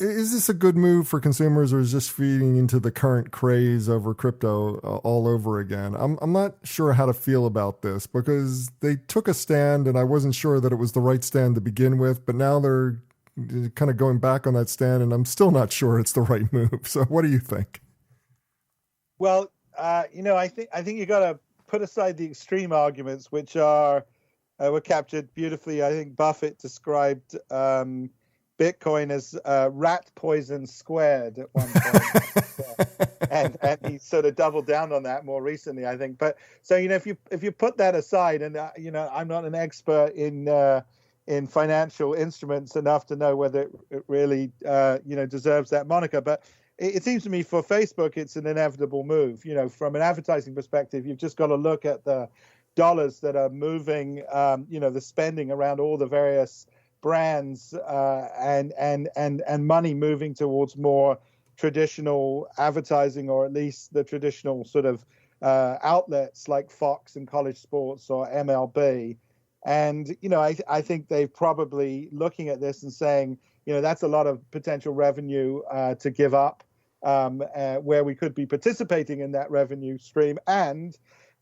is this a good move for consumers, or is this feeding into the current craze over crypto all over again? I'm not sure how to feel about this, because they took a stand and I wasn't sure that it was the right stand to begin with, but now they're kind of going back on that stand and I'm still not sure it's the right move. So what do you think? Well, I think you got to put aside the extreme arguments, which were captured beautifully. I think Buffett described Bitcoin as rat poison squared at one point, and he sort of doubled down on that more recently, I think. But so if you put that aside, and I'm not an expert in financial instruments enough to know whether it really deserves that moniker, but it seems to me for Facebook, it's an inevitable move. You know, from an advertising perspective, you've just got to look at the dollars that are moving, the spending around all the various brands and money moving towards more traditional advertising, or at least the traditional sort of outlets like Fox and college sports or MLB. And, I think they're probably looking at this and saying, that's a lot of potential revenue to give up, where we could be participating in that revenue stream. And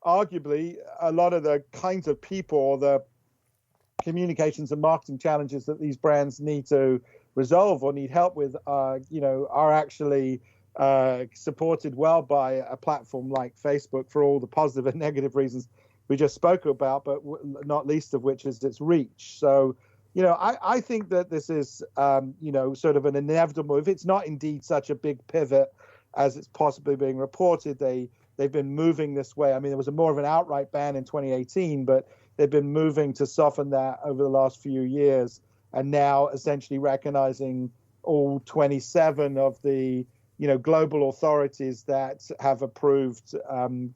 arguably, a lot of the kinds of people, the communications and marketing challenges that these brands need to resolve or need help with, are actually supported well by a platform like Facebook, for all the positive and negative reasons we just spoke about, but not least of which is its reach. So, I think that this is, sort of an inevitable move. It's not indeed such a big pivot as it's possibly being reported. They've been moving this way. I mean, there was more of an outright ban in 2018, but they've been moving to soften that over the last few years, and now essentially recognizing all 27 of the global authorities that have approved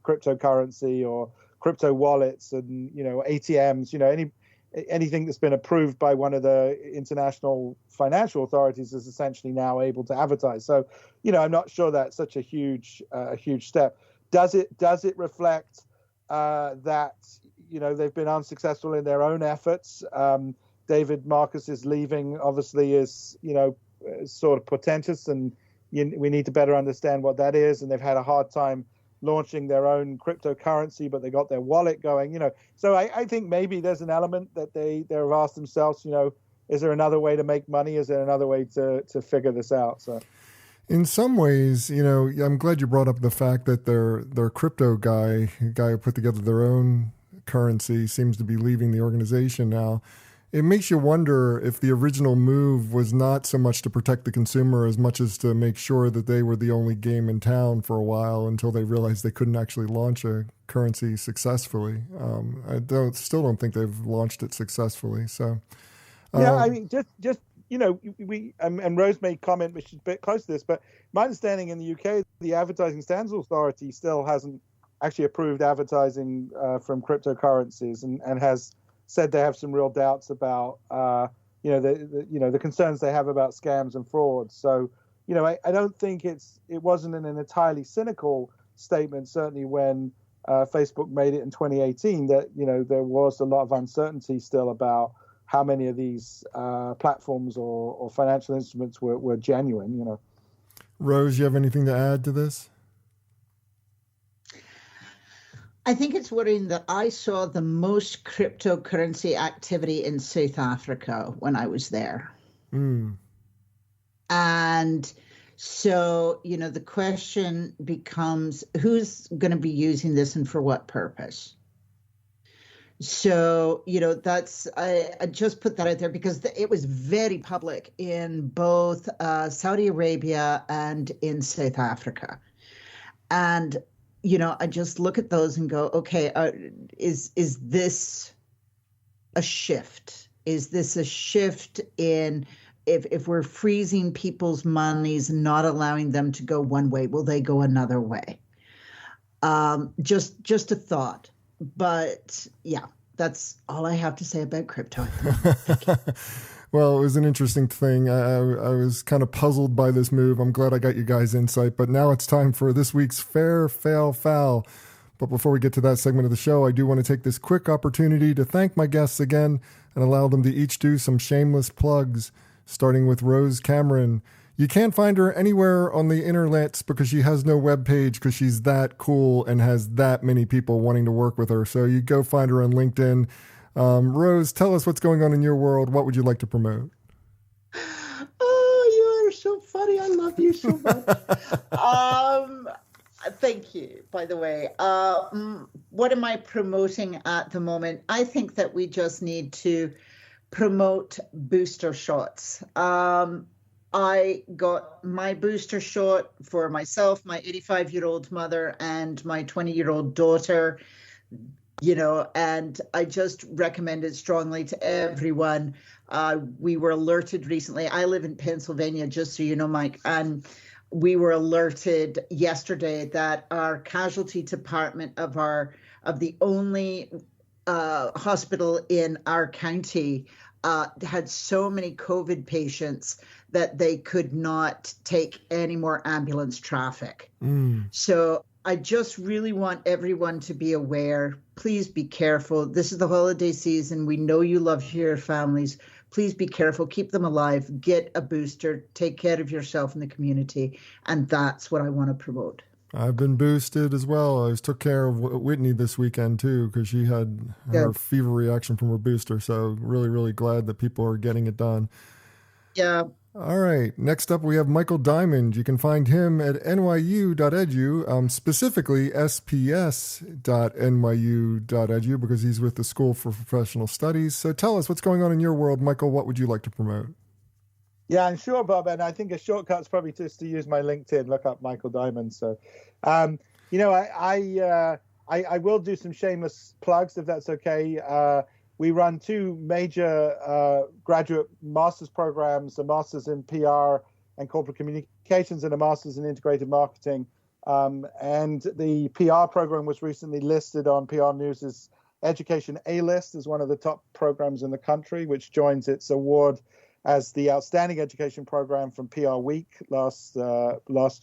cryptocurrency or crypto wallets and ATMs. Anything that's been approved by one of the international financial authorities is essentially now able to advertise. So, I'm not sure that's such a huge step. Does it reflect that they've been unsuccessful in their own efforts? David Marcus's leaving obviously is sort of portentous, and we need to better understand what that is. And they've had a hard time launching their own cryptocurrency, but they got their wallet going. So I think maybe there's an element that they've asked themselves. Is there another way to make money? Is there another way to figure this out? So. In some ways, I'm glad you brought up the fact that their crypto guy who put together their own currency, seems to be leaving the organization now. It makes you wonder if the original move was not so much to protect the consumer as much as to make sure that they were the only game in town for a while until they realized they couldn't actually launch a currency successfully. I still don't think they've launched it successfully. So, yeah, I mean, just we and Rose made comment, which is a bit close to this, but my understanding in the UK, the Advertising Standards Authority still hasn't actually approved advertising from cryptocurrencies, and has said they have some real doubts about the concerns they have about scams and frauds. So I don't think it wasn't an entirely cynical statement. Certainly when Facebook made it in 2018, that there was a lot of uncertainty still about how many of these platforms or financial instruments were genuine. Rose, you have anything to add to this? I think it's worrying that I saw the most cryptocurrency activity in South Africa when I was there. Mm. And so, the question becomes, who's going to be using this and for what purpose? So, that's, I just put that out there because it was very public in both Saudi Arabia and in South Africa. And I just look at those and go, okay, is this a shift? Is this a shift in if we're freezing people's monies and not allowing them to go one way, will they go another way? Just a thought. But yeah, that's all I have to say about crypto. Thank you. Well, it was an interesting thing. I was kind of puzzled by this move. I'm glad I got you guys' insight. But now it's time for this week's Fair, Fail, Foul. But before we get to that segment of the show, I do want to take this quick opportunity to thank my guests again and allow them to each do some shameless plugs, starting with Rose Cameron. You can't find her anywhere on the internets because she has no webpage because she's that cool and has that many people wanting to work with her. So you go find her on LinkedIn. Rose, tell us what's going on in your world. What would you like to promote? Oh, you are so funny. I love you so much. Thank you, by the way. What am I promoting at the moment? I think that we just need to promote booster shots. I got my booster shot for myself, my 85-year-old mother, and my 20-year-old daughter. And I just recommend it strongly to everyone. We were alerted recently. I live in Pennsylvania, just so you know, Mike, and we were alerted yesterday that our casualty department of the only hospital in our county had so many COVID patients that they could not take any more ambulance traffic. So I just really want everyone to be aware. Please be careful. This is the holiday season. We know you love your families. Please be careful. Keep them alive. Get a booster. Take care of yourself and the community. And that's what I want to promote. I've been boosted as well. I took care of Whitney this weekend too, because she had her fever reaction from her booster. So really, really glad that people are getting it done. Yeah. All right. Next up, we have Michael Diamond. You can find him at nyu.edu, specifically sps.nyu.edu, because he's with the School for Professional Studies. So tell us what's going on in your world, Michael. What would you like to promote? Yeah, I'm sure, Bob. And I think a shortcut is probably just to use my LinkedIn, look up Michael Diamond. So, I will do some shameless plugs, if that's okay. We run two major graduate master's programs, a master's in PR and corporate communications and a master's in integrated marketing. And the PR program was recently listed on PR News' Education A-List as one of the top programs in the country, which joins its award as the Outstanding Education Program from PR Week last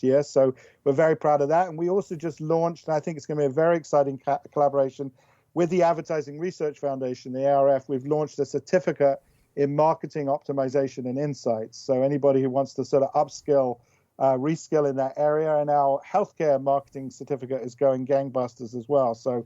year. So we're very proud of that. And we also just launched, and I think it's going to be a very exciting collaboration with the Advertising Research Foundation, the ARF. We've launched a certificate in marketing optimization and insights. So anybody who wants to sort of upskill, reskill in that area, and our healthcare marketing certificate is going gangbusters as well. So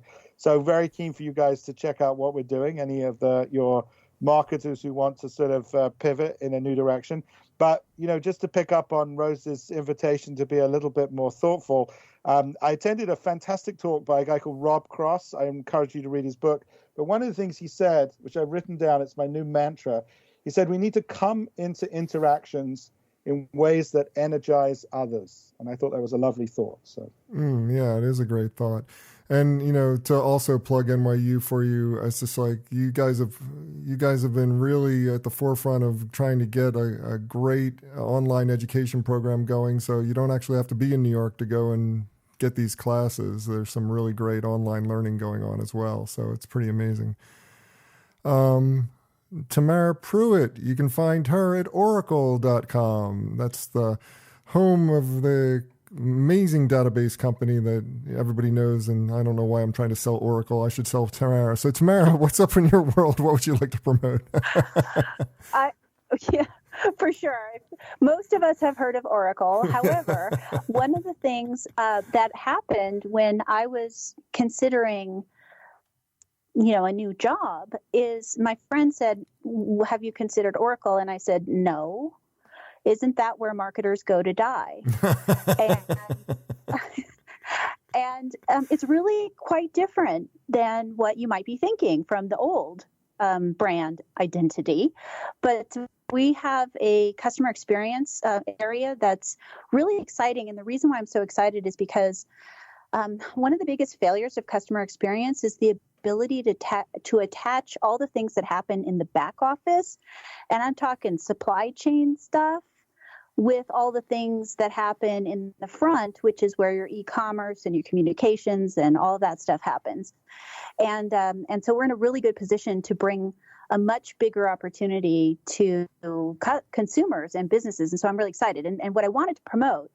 very keen for you guys to check out what we're doing, any of your marketers who want to sort of pivot in a new direction. But, just to pick up on Rose's invitation to be a little bit more thoughtful, I attended a fantastic talk by a guy called Rob Cross. I encourage you to read his book. But one of the things he said, which I've written down, it's my new mantra, he said, we need to come into interactions in ways that energize others. And I thought that was a lovely thought. So, yeah, it is a great thought. And, to also plug NYU for you, it's just like you guys have been really at the forefront of trying to get a great online education program going. So you don't actually have to be in New York to go and get these classes. There's some really great online learning going on as well. So it's pretty amazing. Tamara Pruitt, you can find her at oracle.com. That's the home of the amazing database company that everybody knows, and I don't know why I'm trying to sell Oracle. I should sell Tamara. So Tamara, what's up in your world? What would you like to promote? Yeah, for sure. Most of us have heard of Oracle. However, one of the things that happened when I was considering a new job is my friend said, have you considered Oracle? And I said, no. Isn't that where marketers go to die? And it's really quite different than what you might be thinking from the old brand identity. But we have a customer experience area that's really exciting. And the reason why I'm so excited is because one of the biggest failures of customer experience is the ability to attach all the things that happen in the back office. And I'm talking supply chain stuff with all the things that happen in the front, which is where your e-commerce and your communications and all of that stuff happens. And so we're in a really good position to bring a much bigger opportunity to consumers and businesses. And so I'm really excited. And what I wanted to promote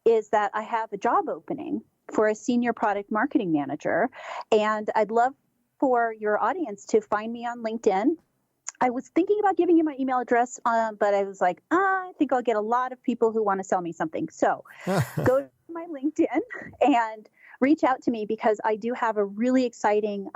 is that I have a job opening for a senior product marketing manager. And I'd love for your audience to find me on LinkedIn. I was thinking about giving you my email address, but I was like, I think I'll get a lot of people who want to sell me something. So go to my LinkedIn and reach out to me, because I do have a really exciting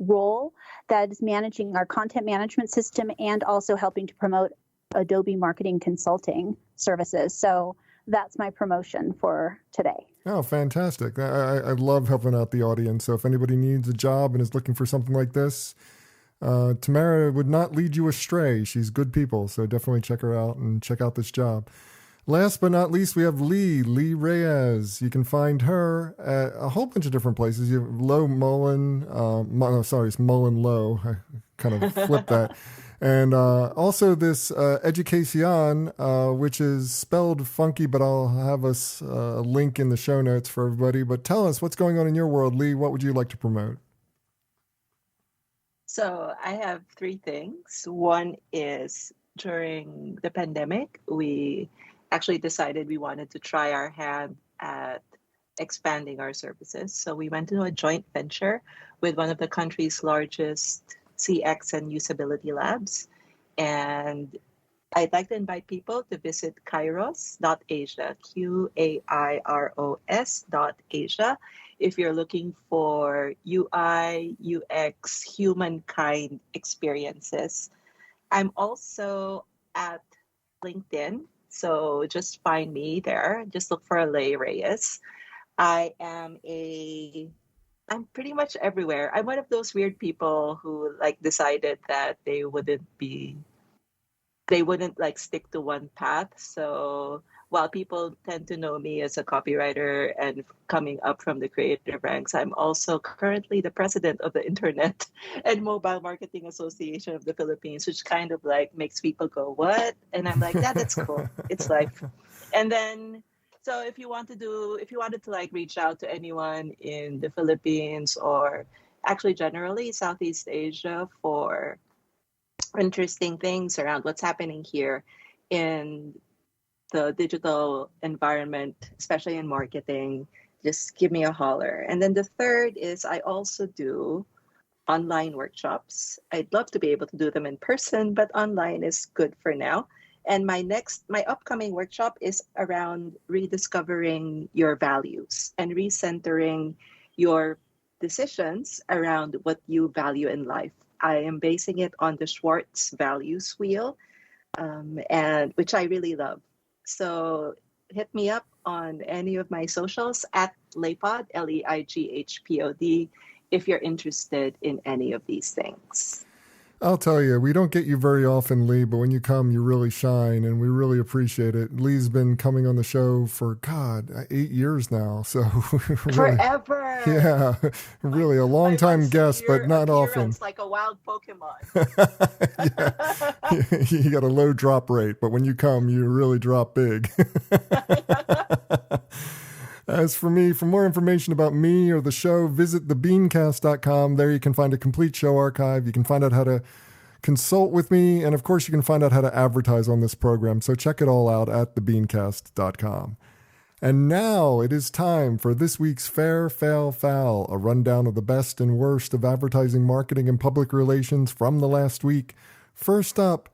role that is managing our content management system and also helping to promote Adobe marketing consulting services. So that's my promotion for today. Oh, fantastic. I love helping out the audience. So if anybody needs a job and is looking for something like this, Tamara would not lead you astray. She's good people, so definitely check her out and check out this job. Last but not least, we have Lee Reyes. You can find her at a whole bunch of different places. You have Low Mullen, it's Mullen Low. I kind of flipped that. And also this education, which is spelled funky, but I'll have us a link in the show notes for everybody. But tell us what's going on in your world, Lee. What would you like to promote? So I have three things. One is during the pandemic, we actually decided we wanted to try our hand at expanding our services. So we went into a joint venture with one of the country's largest CX and usability labs. And I'd like to invite people to visit Kairos.asia, Quairos.asia, if you're looking for UI, UX, humankind experiences. I'm also at LinkedIn, so just find me there. Just look for Lee Reyes. I'm pretty much everywhere. I'm one of those weird people who decided that they wouldn't stick to one path. So while people tend to know me as a copywriter and coming up from the creative ranks, I'm also currently the president of the Internet and Mobile Marketing Association of the Philippines, which kind of makes people go, what? And I'm like, yeah, that's cool. It's life. And then, so if you wanted to reach out to anyone in the Philippines or actually generally Southeast Asia for interesting things around what's happening here in the digital environment, especially in marketing, just give me a holler. And then the third is I also do online workshops. I'd love to be able to do them in person, but online is good for now. And my upcoming workshop is around rediscovering your values and recentering your decisions around what you value in life. I am basing it on the Schwartz Values Wheel, and which I really love. So hit me up on any of my socials at Leipod, Leighpod, if you're interested in any of these things. I'll tell you, we don't get you very often, Lee, but when you come, you really shine, and we really appreciate it. Lee's been coming on the show for, 8 years now, so really, forever. Yeah, really a long-time guest, but not often. It's like a wild Pokemon. Yeah, you got a low drop rate, but when you come, you really drop big. As for me, for more information about me or the show, visit thebeancast.com. There you can find a complete show archive. You can find out how to consult with me. And of course, you can find out how to advertise on this program. So check it all out at thebeancast.com. And now it is time for this week's Fair, Fail, Foul, a rundown of the best and worst of advertising, marketing, and public relations from the last week. First up,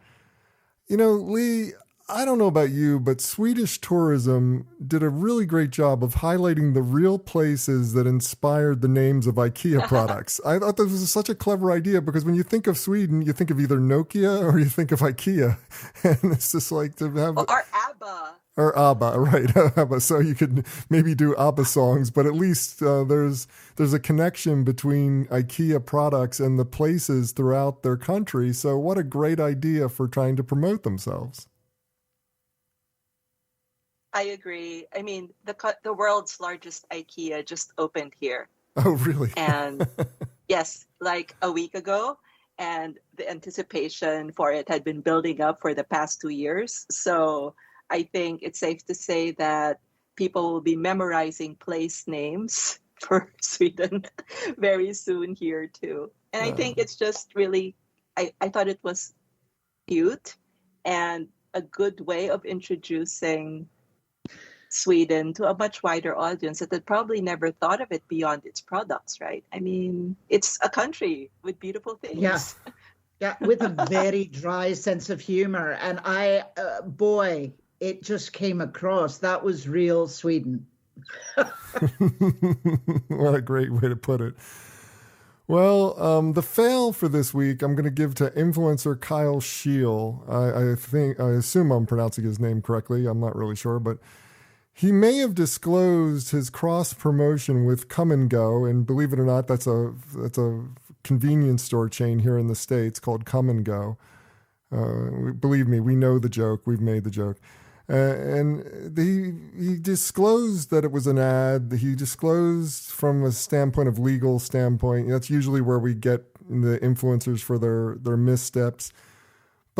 Lee, I don't know about you, but Swedish tourism did a really great job of highlighting the real places that inspired the names of IKEA products. I thought this was such a clever idea because when you think of Sweden, you think of either Nokia or you think of IKEA. And it's just like to have... Or ABBA. Or ABBA, right. ABBA. So you could maybe do ABBA songs, but at least there's a connection between IKEA products and the places throughout their country. So what a great idea for trying to promote themselves. I agree. I mean, the world's largest IKEA just opened here. Oh, really? And yes, like a week ago. And the anticipation for it had been building up for the past 2 years. So I think it's safe to say that people will be memorizing place names for Sweden very soon here too. And I think it's just really, I thought it was cute and a good way of introducing Sweden to a much wider audience that had probably never thought of it beyond its products, right? I mean, it's a country with beautiful things. Yeah, with a very dry sense of humor. And it just came across. That was real Sweden. What a great way to put it. Well, the fail for this week, I'm going to give to influencer Kyle Scheel. I assume I'm pronouncing his name correctly. I'm not really sure, but he may have disclosed his cross promotion with Come and Go, and believe it or not, that's a convenience store chain here in the States called Come and Go. Believe me, we know the joke. We've made the joke. And he disclosed that it was an ad. He disclosed from a standpoint of legal standpoint. That's usually where we get the influencers for their missteps.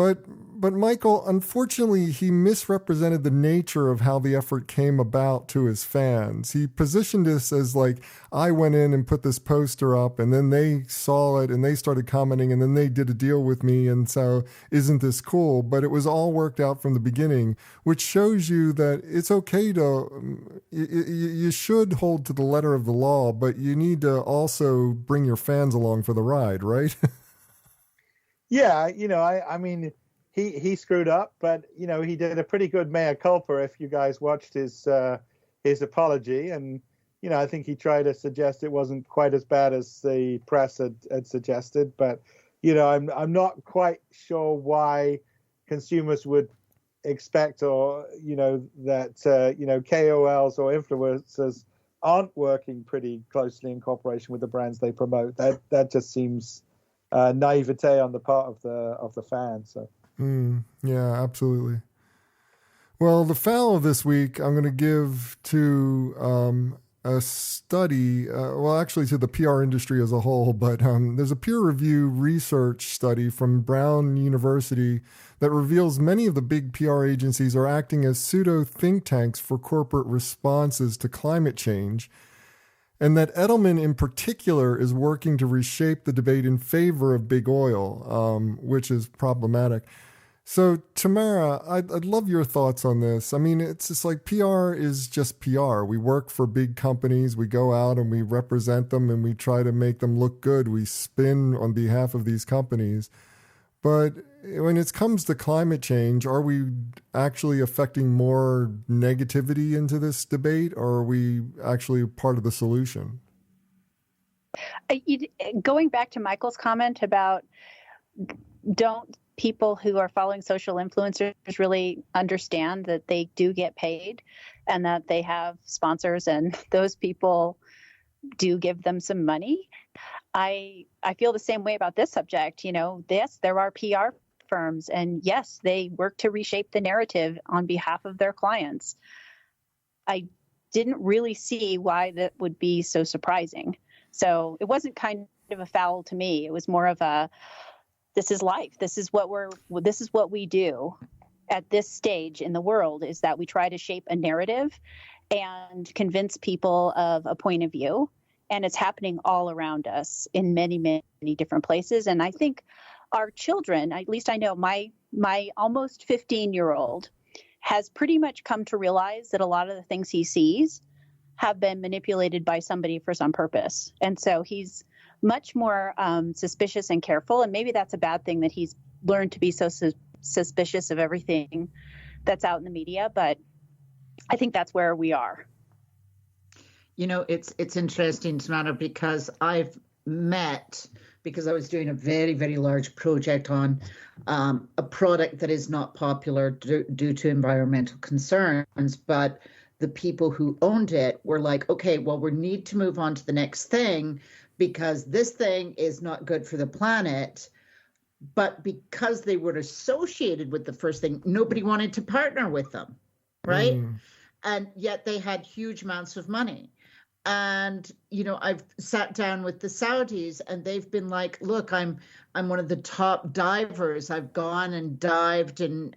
But Michael, unfortunately, he misrepresented the nature of how the effort came about to his fans. He positioned this as like, I went in and put this poster up, and then they saw it and they started commenting, and then they did a deal with me, and so isn't this cool? But it was all worked out from the beginning, which shows you that it's okay to, you should hold to the letter of the law, but you need to also bring your fans along for the ride, right? Yeah, I mean, he screwed up, but he did a pretty good mea culpa. If you guys watched his apology, and I think he tried to suggest it wasn't quite as bad as the press had suggested. But I'm not quite sure why consumers would expect, or that KOLs or influencers aren't working pretty closely in cooperation with the brands they promote. That just seems naivete on the part of the fan. So yeah, absolutely. Well, the foul of this week I'm going to give to a study, actually to the PR industry as a whole, but there's a peer-reviewed research study from Brown University that reveals many of the big PR agencies are acting as pseudo think tanks for corporate responses to climate change, and that Edelman in particular is working to reshape the debate in favor of big oil, which is problematic. So, Tamara, I'd love your thoughts on this. I mean, it's just like PR is just PR. We work for big companies. We go out and we represent them and we try to make them look good. We spin on behalf of these companies. But when it comes to climate change, are we actually affecting more negativity into this debate, or are we actually part of the solution? Going back to Michael's comment about don't people who are following social influencers really understand that they do get paid and that they have sponsors and those people do give them some money. I feel the same way about this subject. Yes, there are PR firms, and yes, they work to reshape the narrative on behalf of their clients. I didn't really see why that would be so surprising. So it wasn't kind of a foul to me. It was more of a, this is life. This is what we do at this stage in the world, is that we try to shape a narrative and convince people of a point of view. And it's happening all around us in many, many different places. And I think our children, at least I know my almost 15-year-old has pretty much come to realize that a lot of the things he sees have been manipulated by somebody for some purpose. And so he's much more suspicious and careful. And maybe that's a bad thing that he's learned to be so suspicious of everything that's out in the media. But I think that's where we are. It's interesting, Samantha, because I've met, because I was doing a very, very large project on a product that is not popular due to environmental concerns, but the people who owned it were like, okay, well, we need to move on to the next thing because this thing is not good for the planet. But because they were associated with the first thing, nobody wanted to partner with them, right? And yet they had huge amounts of money. And, I've sat down with the Saudis and they've been like, look, I'm one of the top divers. I've gone and dived and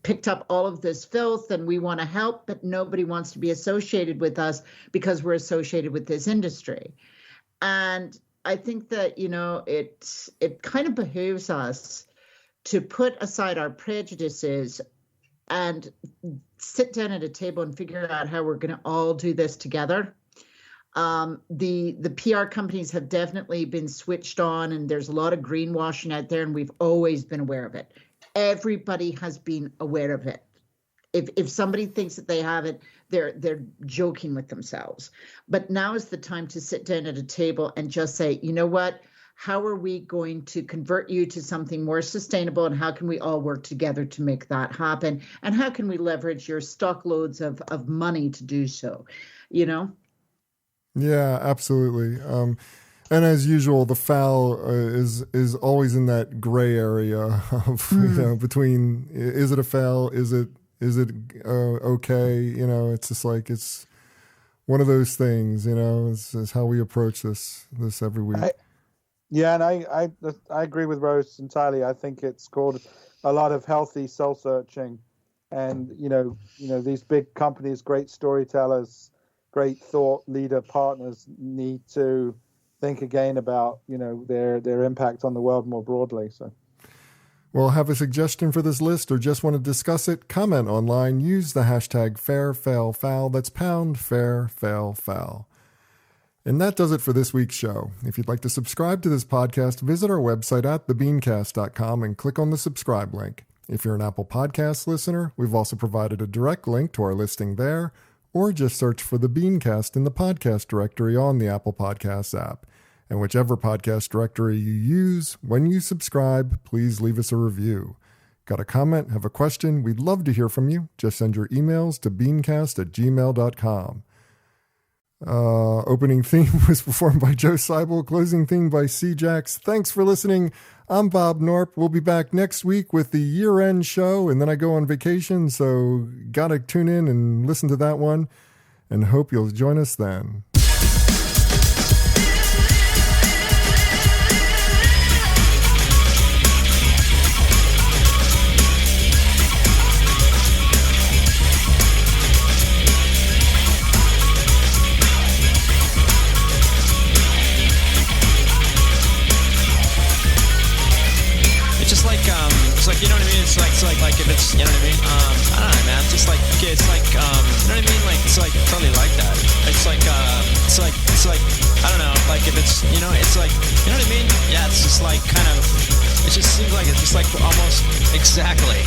picked up all of this filth, and we want to help, but nobody wants to be associated with us because we're associated with this industry. And I think that, it kind of behooves us to put aside our prejudices and sit down at a table and figure out how we're going to all do this together. The PR companies have definitely been switched on, and there's a lot of greenwashing out there, and we've always been aware of it. Everybody has been aware of it. If somebody thinks that they haven't, they're joking with themselves. But now is the time to sit down at a table and just say, you know what? How are we going to convert you to something more sustainable, and how can we all work together to make that happen? And how can we leverage your stock loads of money to do so? Yeah, absolutely. And as usual, the foul is always in that gray area of between, is it a foul? Is it okay? It's just like, it's one of those things. Is how we approach this every week. Yeah, and I agree with Rose entirely. I think it's called a lot of healthy soul searching, and these big companies, great storytellers, great thought leader partners need to think again about their impact on the world more broadly. So. Well, have a suggestion for this list or just want to discuss it? Comment online. Use the hashtag FairFailFoul. That's #FairFailFoul. And that does it for this week's show. If you'd like to subscribe to this podcast, visit our website at thebeancast.com and click on the subscribe link. If you're an Apple Podcasts listener, we've also provided a direct link to our listing there, or just search for the BeanCast in the podcast directory on the Apple Podcasts app. And whichever podcast directory you use, when you subscribe, please leave us a review. Got a comment, have a question? We'd love to hear from you. Just send your emails to beancast@gmail.com. Opening theme was performed by Joe Seibel, closing theme by C. Jax. Thanks for listening. I'm Bob Norp. We'll be back next week with the year-end show, and then I go on vacation, so gotta tune in and listen to that one, and hope you'll join us then. You know what I mean? It's like if it's, you know what I mean? I don't know, man. Just like, it's like, you know what I mean? Like, it's like totally like that. It's like, I don't know, like if it's, it's like, you know what I mean? Yeah, it's just like kind of, it just seems like it's just like almost exactly.